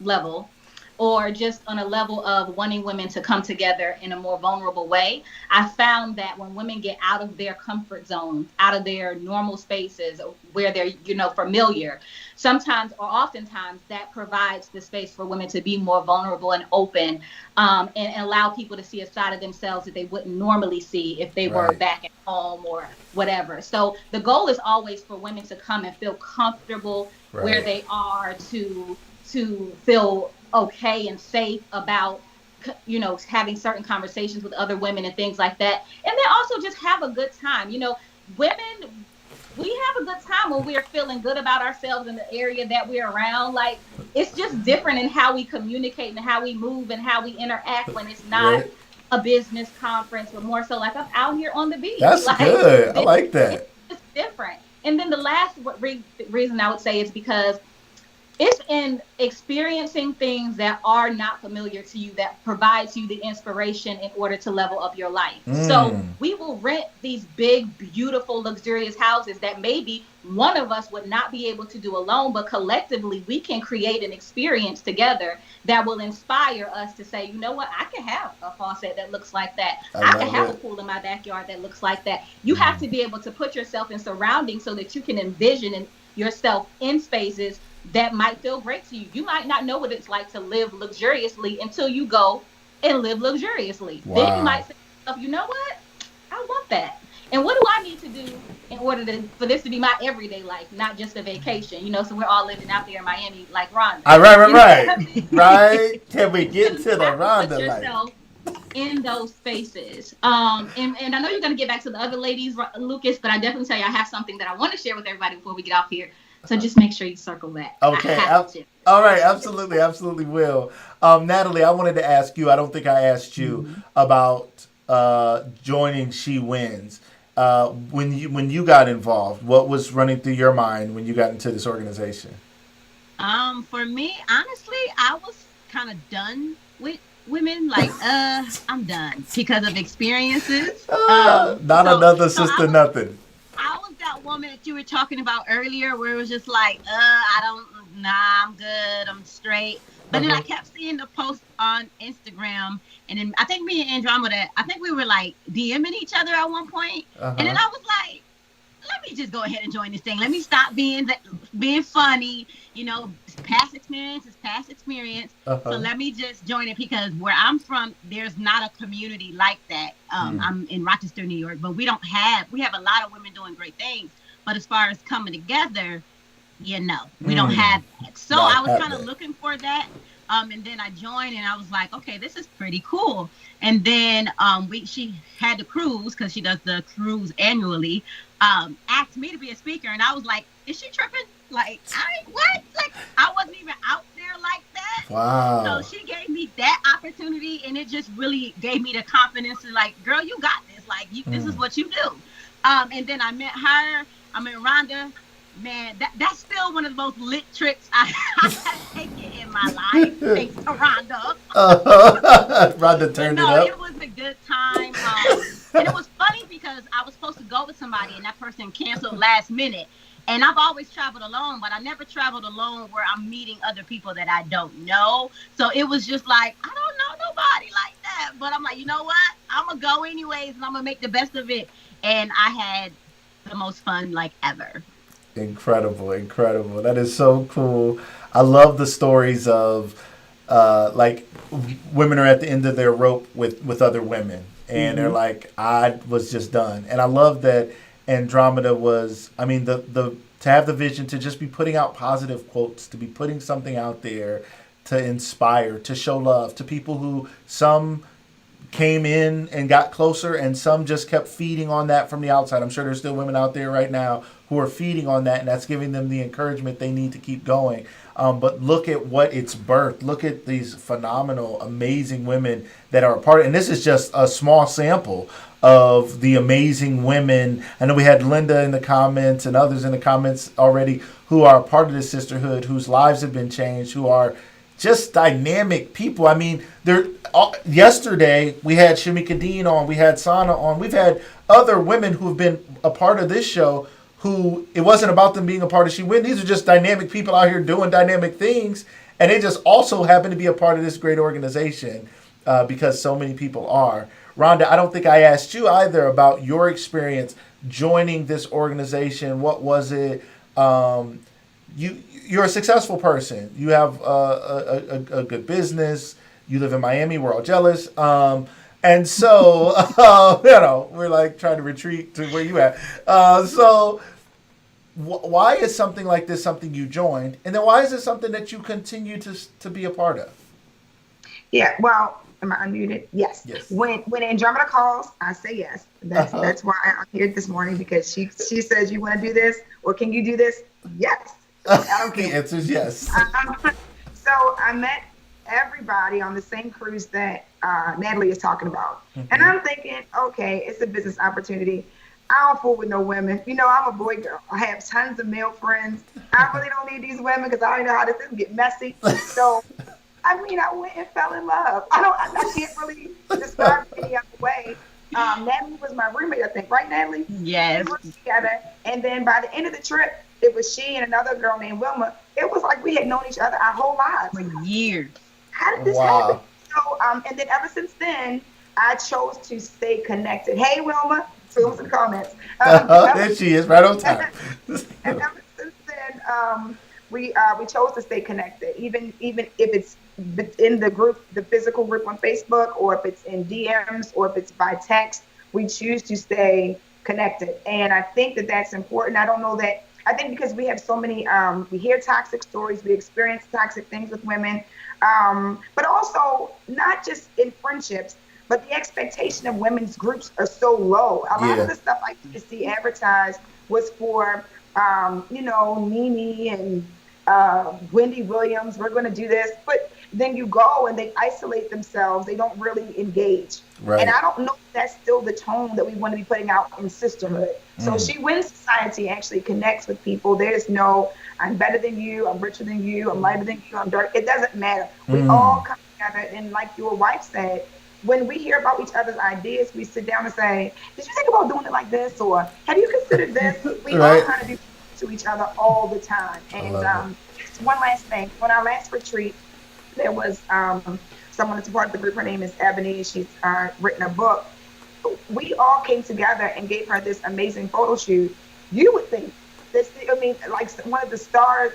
level, or just on a level of wanting women to come together in a more vulnerable way, I found that when women get out of their comfort zone, out of their normal spaces where they're, familiar, sometimes or oftentimes that provides the space for women to be more vulnerable and open, and allow people to see a side of themselves that they wouldn't normally see if they were Right. back at home or whatever. So the goal is always for women to come and feel comfortable where Right. they are, to feel okay and safe about having certain conversations with other women and things like that, and then also just have a good time. Women, we have a good time when we're feeling good about ourselves in the area that we're around. Like, it's just different in how we communicate and how we move and how we interact when it's not Right. a business conference, but more so like I'm out here on the beach. That's Like good. I this, like it's that. just different. And then the last reason I would say is because it's in experiencing things that are not familiar to you that provides you the inspiration in order to level up your life. So Mm. we will rent these big, beautiful, luxurious houses that maybe one of us would not be able to do alone, but collectively we can create an experience together that will inspire us to say, you know what, I can have a faucet that looks like that. I I can love have a it. pool in my backyard that looks like that. You have to be able to put yourself in surroundings so that you can envision yourself in spaces that might feel great to you. You might not know what it's like to live luxuriously until you go and live luxuriously. Then you Wow. might say to yourself, you know what? I want that. And what do I need to do in order for this to be my everyday life, not just a vacation? So we're all living out there in Miami like Rhonda. All right, right, You know what I right, mean? right. Can we So get you to the have to put Rhonda life? yourself in those spaces. And I know you're gonna get back to the other ladies, Lucas, but I definitely tell you I have something that I want to share with everybody before we get off here. So just make sure you circle back. I Okay. have to. All right. Absolutely. Absolutely will. Natalie, I wanted to ask you. I don't think I asked you Mhm. about joining She Wins. When you got involved, what was running through your mind when you got into this organization? For me, honestly, I was kind of done with women. Like, I'm done because of experiences. Not another So sister, nothing. I was that woman that you were talking about earlier, where it was just like, I don't, nah, I'm good, I'm straight. But then I Uh-huh. kept seeing the post on Instagram, and then I think me and Andromeda, I think we were like DMing each other at one point, and then Uh-huh. I was like, let me just go ahead and join this thing. Let me stop being funny. Past experience is past experience. So Uh-huh. let me just join it because where I'm from, there's not a community like that. Hmm. I'm in Rochester, New York, but we have a lot of women doing great things. But as far as coming together, we don't Mm. have that. So Y'all I was have kind of that. looking for that. And then I joined and I was like, okay, this is pretty cool. And then she had the cruise because she does the cruise annually, asked me to be a speaker. And I was like, is she tripping? Like, what? Like, I wasn't even out there like that. So Wow. she gave me that opportunity and it just really gave me the confidence to like, girl, you got this. Like, this is Mm. what you do. And then I met her. I met Rhonda. Man, that's still one of the most lit trips I have taken in my life, thanks to Rhonda. Rhonda But turned it no, up. it was a good time. And it was funny because I was supposed to go with somebody and that person canceled last minute. And I've always traveled alone, but I never traveled alone where I'm meeting other people that I don't know. So it was just like, I don't know nobody like that. But I'm like, you know what? I'm going to go anyways and I'm going to make the best of it. And I had the most fun like ever. Incredible, incredible. That is so cool. I love the stories of like women are at the end of their rope with other women, and they're Mhm. like, I was just done. And I love that Andromeda was. I mean, the to have the vision to just be putting out positive quotes, to be putting something out there to inspire, to show love to people who some came in and got closer, and some just kept feeding on that from the outside. I'm sure there's still women out there right now who are feeding on that, and that's giving them the encouragement they need to keep going. But look at what it's birthed. Look at these phenomenal, amazing women that are a part of it. And this is just a small sample of the amazing women. I know we had Linda in the comments and others in the comments already who are a part of this sisterhood, whose lives have been changed, who are just dynamic people. I mean, yesterday we had Shamika Dean on, we had Sana on, we've had other women who have been a part of this show who it wasn't about them being a part of She Win. These are just dynamic people out here doing dynamic things, and they just also happen to be a part of this great organization because so many people are. Rhonda, I don't think I asked you either about your experience joining this organization. What was it? You're a successful person. You have a good business. You live in Miami. We're all jealous. And so, we're like trying to retreat to where you at. Why is something like this something you joined? And then why is it something that you continue to be a part of? Yeah, well, am I unmuted? Yes. Yes. When Andromeda calls, I say yes. That's Uh-huh. that's why I'm here this morning, because she says, you want to do this or can you do this? Yes. I don't The care. answer is yes. So I met everybody on the same cruise that Natalie is talking about. And Hmm. I'm thinking, okay, it's a business opportunity. I don't fool with no women. You know, I'm a boy girl. I have tons of male friends. I really don't need these women because I already know how this is get messy. So I mean, I went and fell in love. I can't really describe it any other way. Natalie was my roommate, I think, right, Natalie? We Yes. worked together, and then by the end of the trip, it was she and another girl named Wilma. It was like we had known each other our whole lives. For years. How did this happen? Wow. So, and then ever since then, I chose to stay connected. Hey, Wilma, so in the comments. Ever There she is, right on time. and ever since then, we chose to stay connected, even if it's in the group, the physical group on Facebook, or if it's in DMs, or if it's by text. We choose to stay connected, and I think that that's important. I don't know that. I think because we have so many, we hear toxic stories, we experience toxic things with women, but also not just in friendships, but the expectation of women's groups are so low. A lot of Yeah. the stuff I used to see advertised was for, Nene and Wendy Williams. We're going to do this, but then you go and they isolate themselves. They don't really engage. And Right. I don't know if that's still the tone that we want to be putting out in sisterhood. So Mm. She Wins Society actually connects with people. There's no, I'm better than you, I'm richer than you, I'm lighter than you, I'm dark. It doesn't matter. We Mm. all come together, and like your wife said, when we hear about each other's ideas, we sit down and say, "Did you think about doing it like this?" Or "Have you considered this?" We all Right. kind of do to each other all the time. I And love it. just one last thing. On our last retreat, there was someone that's a part of the group. Her name is Ebony. She's written a book. We all came together and gave her this amazing photo shoot. You would think this, I mean, like one of the star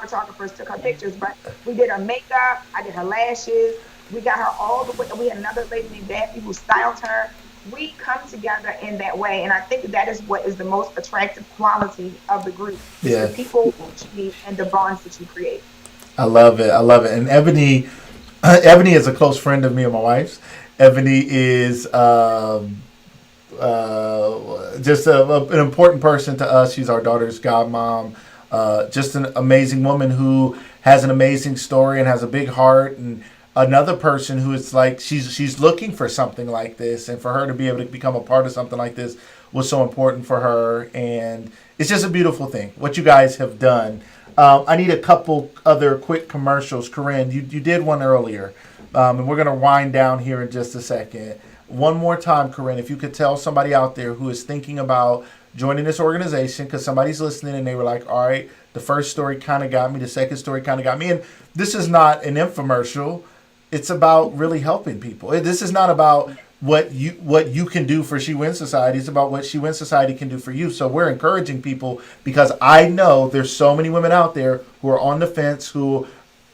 photographers took her pictures, but we did her makeup. I did her lashes. We got her all the way. We had another lady named Daphne who styled her. We come together in that way, and I think that is what is the most attractive quality of the group. It's the Yeah. people that you meet and the bonds that you create. I love it. I love it. And Ebony, Ebony is a close friend of me and my wife's. Ebony is just an important person to us. She's our daughter's godmom. Just an amazing woman who has an amazing story and has a big heart. And another person who is like she's looking for something like this, and for her to be able to become a part of something like this was so important for her. And it's just a beautiful thing what you guys have done. I need a couple other quick commercials. Corinne, you did one earlier, and we're going to wind down here in just a second. One more time, Corinne, if you could tell somebody out there who is thinking about joining this organization because somebody's listening and they were like, all right, the first story kind of got me, the second story kind of got me. And this is not an infomercial. It's about really helping people. This is not about what you can do for She Wins Society. It's about what She Wins Society can do for you. So we're encouraging people because I know there's so many women out there who are on the fence, who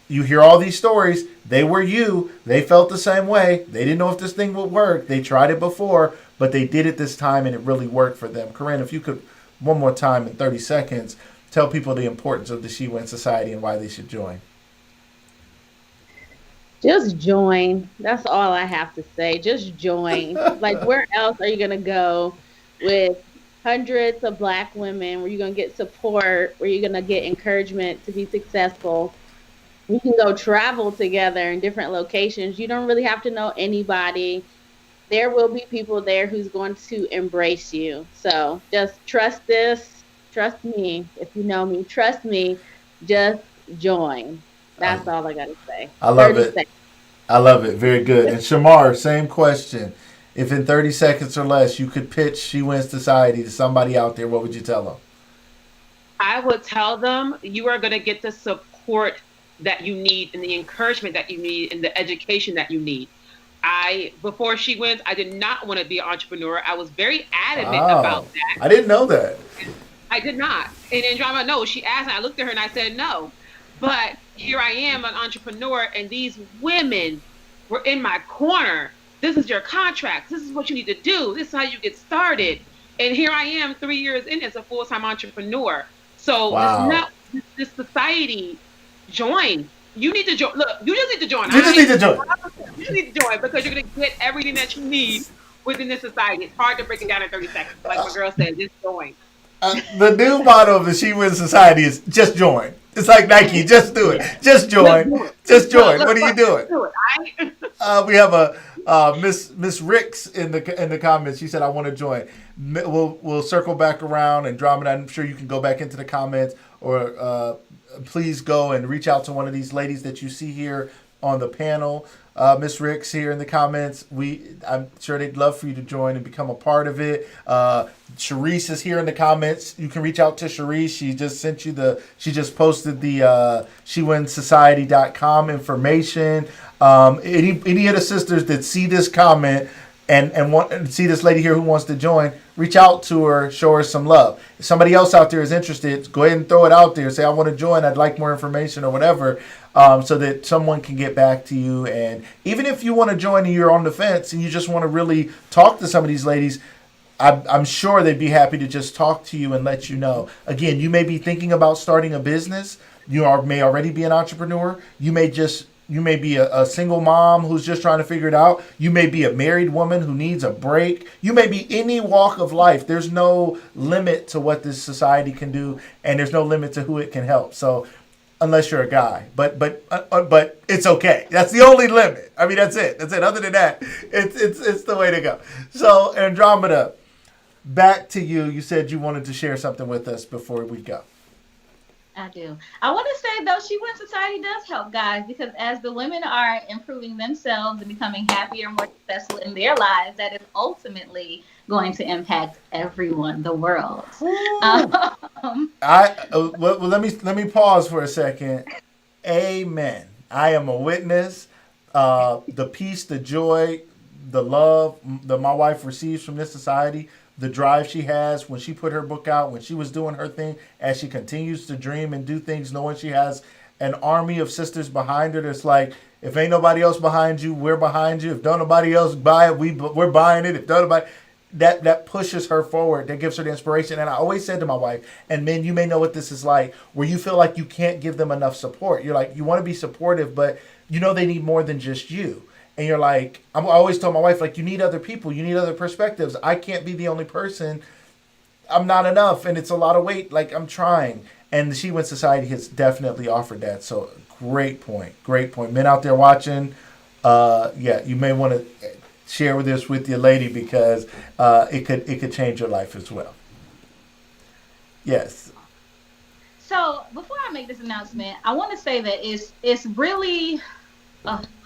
you hear all these stories. They were you. They felt the same way. They didn't know if this thing would work. They tried it before, but they did it this time and it really worked for them. Corinne, if you could one more time in 30 seconds, tell people the importance of the She Wins Society and why they should join. Just join. That's all I have to say. Just join. Like, where else are you going to go with hundreds of Black women where you're going to get support, where you're going to get encouragement to be successful? We can go travel together in different locations. You don't really have to know anybody. There will be people there who's going to embrace you. So just trust this. Trust me. If you know me, trust me. Just join. I, That's all I got to say. I love 30 it. seconds. I love it. Very good. And Shamar, same question. If in 30 seconds or less you could pitch She Wins Society to somebody out there, what would you tell them? I would tell them you are going to get the support that you need and the encouragement that you need and the education that you need. Before She Wins, I did not want to be an entrepreneur. I was very adamant Oh, about that. I didn't know that. I did not. And Andromeda, no, she asked, and I looked at her and I said no. But here I am, an entrepreneur, and these women were in my corner. This is your contract. This is what you need to do. This is how you get started. And here I am, 3 years in as a full-time entrepreneur. So this Wow. not this society join. You need to join. Look, you just need to join. You just need to join. You just need to join because you're gonna get everything that you need within this society. It's hard to break it down in 30 seconds. Like my girl said, just join. The new motto of the She Wins Society is just join. It's like Nike. Just do it. Just Let's join. do it. Just join. Let's What are you doing? do it. I We have a Miss Ricks in the comments. She said, "I want to join." We'll circle back around, and Andromeda, I'm sure you can go back into the comments, or please go and reach out to one of these ladies that you see here on the panel. Miss Ricks here in the comments. I'm sure they'd love for you to join and become a part of it. Sharice is here in the comments. You can reach out to Sharice. She just sent you she just posted the shewinsociety.com information. Any of the sisters that see this comment and want and see this lady here who wants to join, reach out to her, show her some love. If somebody else out there is interested, go ahead and throw it out there. Say, I want to join, I'd like more information or whatever, so that someone can get back to you. And even if you want to join and you're on the fence and you just want to really talk to some of these ladies, I'm sure they'd be happy to just talk to you and let you know. Again, you may be thinking about starting a business. May already be an entrepreneur. You may be a single mom who's just trying to figure it out. You may be a married woman who needs a break. You may be any walk of life. There's no limit to what this society can do, and there's no limit to who it can help. So, unless you're a guy, but it's okay. That's the only limit. I mean, that's it. That's it. Other than that, it's the way to go. So, Andromeda, back to you. You said you wanted to share something with us before we go. I do. I want to say, though, She Wins Society does help guys, because as the women are improving themselves and becoming happier and more successful in their lives, that is ultimately going to impact everyone, the world. Let me pause for a second. Amen. I am a witness. The peace, the joy, the love that my wife receives from this society, the drive she has when she put her book out, when she was doing her thing, as she continues to dream and do things, knowing she has an army of sisters behind her. That's like, if ain't nobody else behind you, we're behind you. If don't nobody else buy it, we're buying it. If don't nobody, that pushes her forward. That gives her the inspiration. And I always said to my wife, and men, you may know what this is like, where you feel like you can't give them enough support. You're like, you want to be supportive, but you know they need more than just you. And you're like, I always tell my wife, like, you need other people. You need other perspectives. I can't be the only person. I'm not enough. And it's a lot of weight. Like, I'm trying. And the She Wins Society has definitely offered that. So great point. Great point. Men out there watching, you may want to share this with your lady, because it could change your life as well. Yes. So before I make this announcement, I want to say that it's really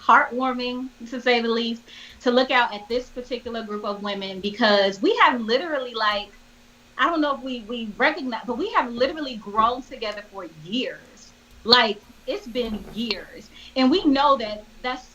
heartwarming, to say the least, to look out at this particular group of women, because we have literally, like, I don't know if we recognize, but we have literally grown together for years. Like, it's been years. And we know that that's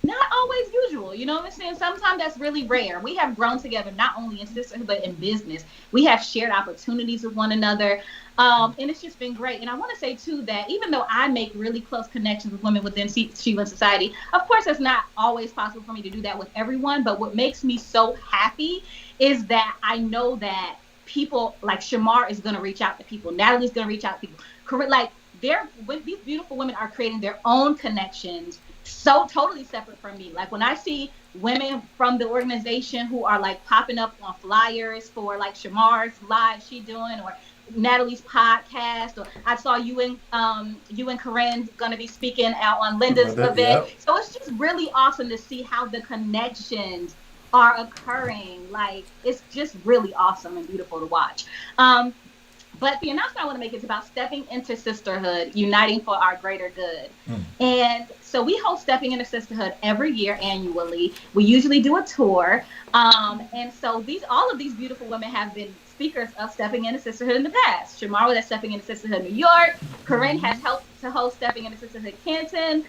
not always usual. You know what I'm saying? Sometimes that's really rare. We have grown together not only in sisterhood, but in business. We have shared opportunities with one another. And it's just been great. And I want to say, too, that even though I make really close connections with women within She Wins Society, of course, it's not always possible for me to do that with everyone. But what makes me so happy is that I know that people like Shamar is going to reach out to people. Natalie's going to reach out to people. Like, these beautiful women are creating their own connections, so totally separate from me. Like, when I see women from the organization who are like popping up on flyers for like Shamar's live she doing, or Natalie's podcast, or I saw you and Corinne's going to be speaking out on Linda's event. Yep. So it's just really awesome to see how the connections are occurring. Like, it's just really awesome and beautiful to watch. But the announcement I want to make is about stepping into sisterhood, uniting for our greater good. And so we host Stepping into Sisterhood every year annually. We usually do a tour. And so all of these beautiful women have been speakers of Stepping into Sisterhood in the past. Shamar was at Stepping into Sisterhood New York. Corinne has helped to host Stepping into Sisterhood Canton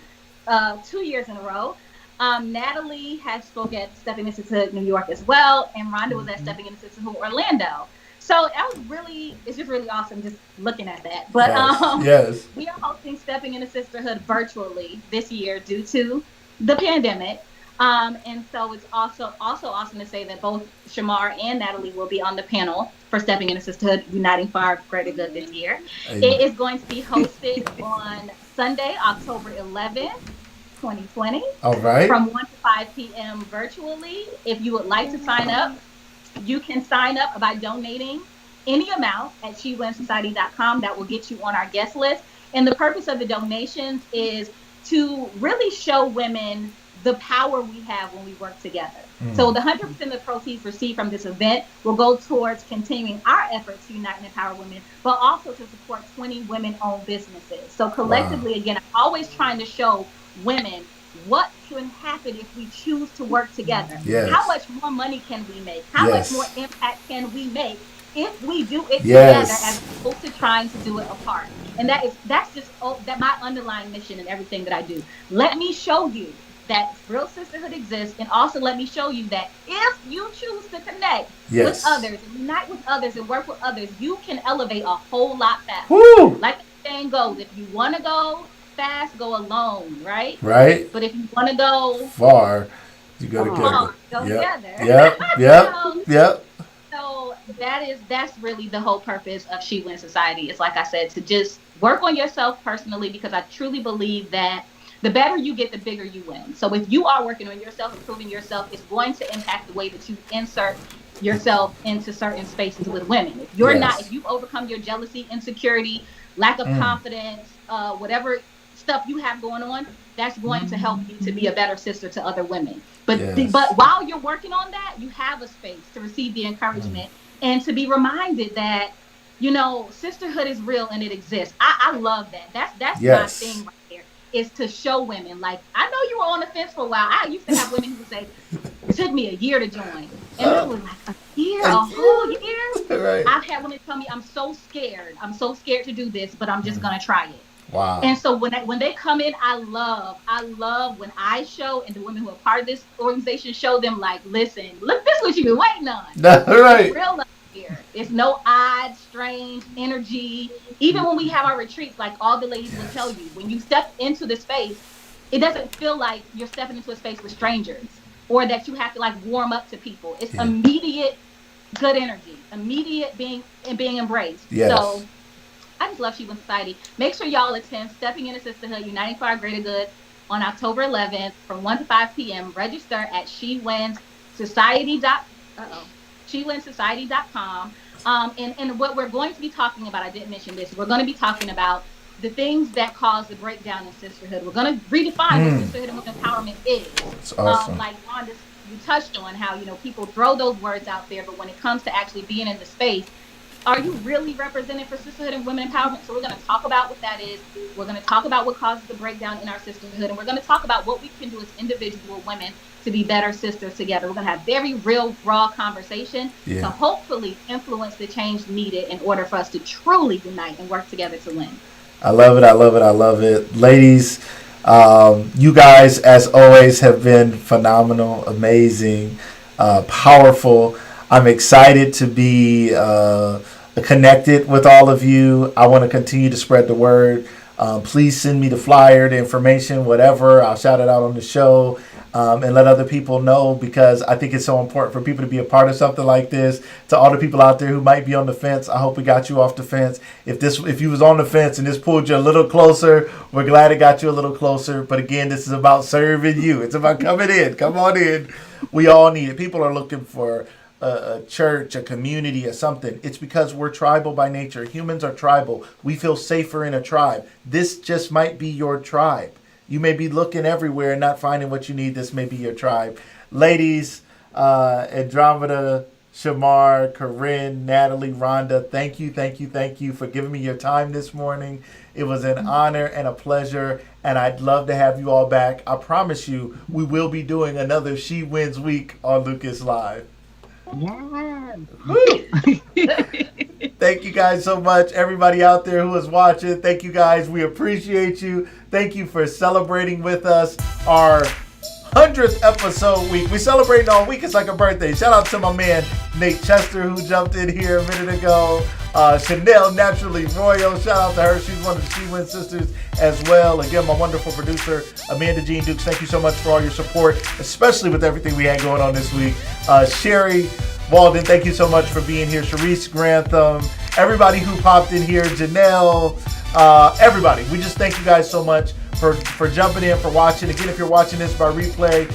2 years in a row. Natalie has spoke at Stepping into Sisterhood New York as well. And Rhonda was at Stepping into Sisterhood Orlando. So it's just really awesome just looking at that. But yes. We are hosting Stepping into Sisterhood virtually this year due to the pandemic. And so it's also awesome to say that both Shamar and Natalie will be on the panel for Stepping into Sisterhood, Uniting for Our Greater Good this year. Amen. It is going to be hosted on Sunday, October 11th, 2020. All right. From 1 to 5 p.m. virtually. If you would like to sign up, you can sign up by donating any amount at shewinsociety.com. That will get you on our guest list. And the purpose of the donations is to really show women the power we have when we work together. So the 100% of the proceeds received from this event will go towards continuing our efforts to unite and empower women, but also to support 20 women-owned businesses. So collectively, again, I'm always trying to show women what can happen if we choose to work together. Yes. How much more money can we make? How Yes. much more impact can we make if we do it Yes. together as opposed to trying to do it apart? And that's just that my underlying mission in everything that I do. Let me show you that real sisterhood exists, and also let me show you that if you choose to connect Yes. with others, and unite with others, and work with others, you can elevate a whole lot faster. Woo! Like the saying goes, if you want to go fast, go alone, right? Right. But if you want to go Far, you go together. far, go together. Yep. Yep. So that's really the whole purpose of She Wins Society. It's like I said, to just work on yourself personally, because I truly believe that the better you get, the bigger you win. So if you are working on yourself, improving yourself, it's going to impact the way that you insert yourself into certain spaces with women. If you're Yes. not, if you've overcome your jealousy, insecurity, lack of confidence, whatever stuff you have going on, that's going to help you to be a better sister to other women. But Yes. but while you're working on that, you have a space to receive the encouragement and to be reminded that, you know, sisterhood is real and it exists. I love that. That's Yes. my thing right there, is to show women. Like, I know you were on the fence for a while. I used to have women who would say, it took me a year to join. And I was like, a year? A whole year? Right. I've had women tell me, I'm so scared. I'm so scared to do this, but I'm just going to try it. Wow. And so when they come in, I love when I show, and the women who are part of this organization show them, like, listen, look, this is what you've been waiting on. Right. It's real love here. It's no odd, strange energy. Even when we have our retreats, like all the ladies will tell you, when you step into the space, it doesn't feel like you're stepping into a space with strangers, or that you have to like warm up to people. It's immediate good energy, immediate being embraced. Yes. So I just love She Wins Society. Make sure y'all attend Stepping into Sisterhood, Uniting for Our Greater Good on October 11th from 1 to 5 p.m. Register at shewinsociety.com. And what we're going to be talking about, I didn't mention this, we're going to be talking about the things that cause the breakdown in sisterhood. We're going to redefine what sisterhood and women empowerment is. That's awesome. Like Wanda, you touched on how, you know, people throw those words out there, but when it comes to actually being in the space, are you really representing for sisterhood and women empowerment? So we're going to talk about what that is. We're going to talk about what causes the breakdown in our sisterhood. And we're going to talk about what we can do as individual women to be better sisters together. We're going to have very real, raw conversation to hopefully influence the change needed in order for us to truly unite and work together to win. I love it. I love it. I love it. Ladies, you guys, as always, have been phenomenal, amazing, powerful. I'm excited to be connected with all of you. I want to continue to spread the word. Please send me the flyer, the information, whatever. I'll shout it out on the show. And let other people know, because I think it's so important for people to be a part of something like this. To all the people out there who might be on the fence, I hope we got you off the fence. If you was on the fence and this pulled you a little closer, we're glad it got you a little closer. But again, this is about serving you. It's about coming in. Come on in. We all need it. People are looking for a church, a community, or something. It's because we're tribal by nature. Humans are tribal. We feel safer in a tribe. This just might be your tribe. You may be looking everywhere and not finding what you need. This may be your tribe. Ladies, Andromeda, Shamar, Corinne, Natalie, Rhonda, thank you for giving me your time this morning. It was an honor and a pleasure, and I'd love to have you all back. I promise you, we will be doing another She Wins Week on Lucas Live. Yeah. Thank you guys so much. Everybody out there who is watching, thank you guys. We appreciate you. Thank you for celebrating with us our 100th episode week. We celebrating all week. It's like a birthday. Shout out to my man Nate Chester, who jumped in here a minute ago. Chanel Naturally Royal. Shout out to her. She's one of the She Wins sisters as well. Again, my wonderful producer, Amanda Jean Dukes. Thank you so much for all your support, especially with everything we had going on this week. Sherry Walden, thank you so much for being here. Sharice Grantham, everybody who popped in here, Janelle, everybody. We just thank you guys so much for jumping in, for watching. Again, if you're watching this by replay,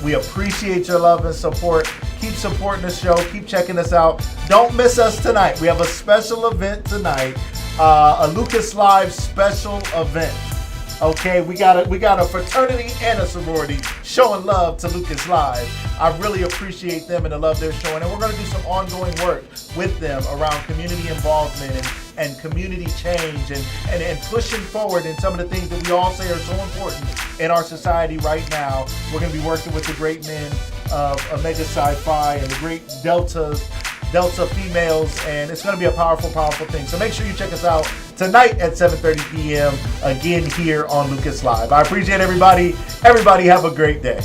we appreciate your love and support. Keep supporting the show. Keep checking us out. Don't miss us tonight. We have a special event tonight. a Lucas Live special event. Okay, we got a fraternity and a sorority showing love to Lucas Live. I really appreciate them and the love they're showing, and we're going to do some ongoing work with them around community involvement and community change and pushing forward in some of the things that we all say are so important in our society right now. We're going to be working with the great men of Omega Psi Phi and the great Delta females, and it's going to be a powerful thing. So make sure you check us out tonight at 7:30 p.m. again here on Lucas Live. I appreciate everybody. Everybody have a great day.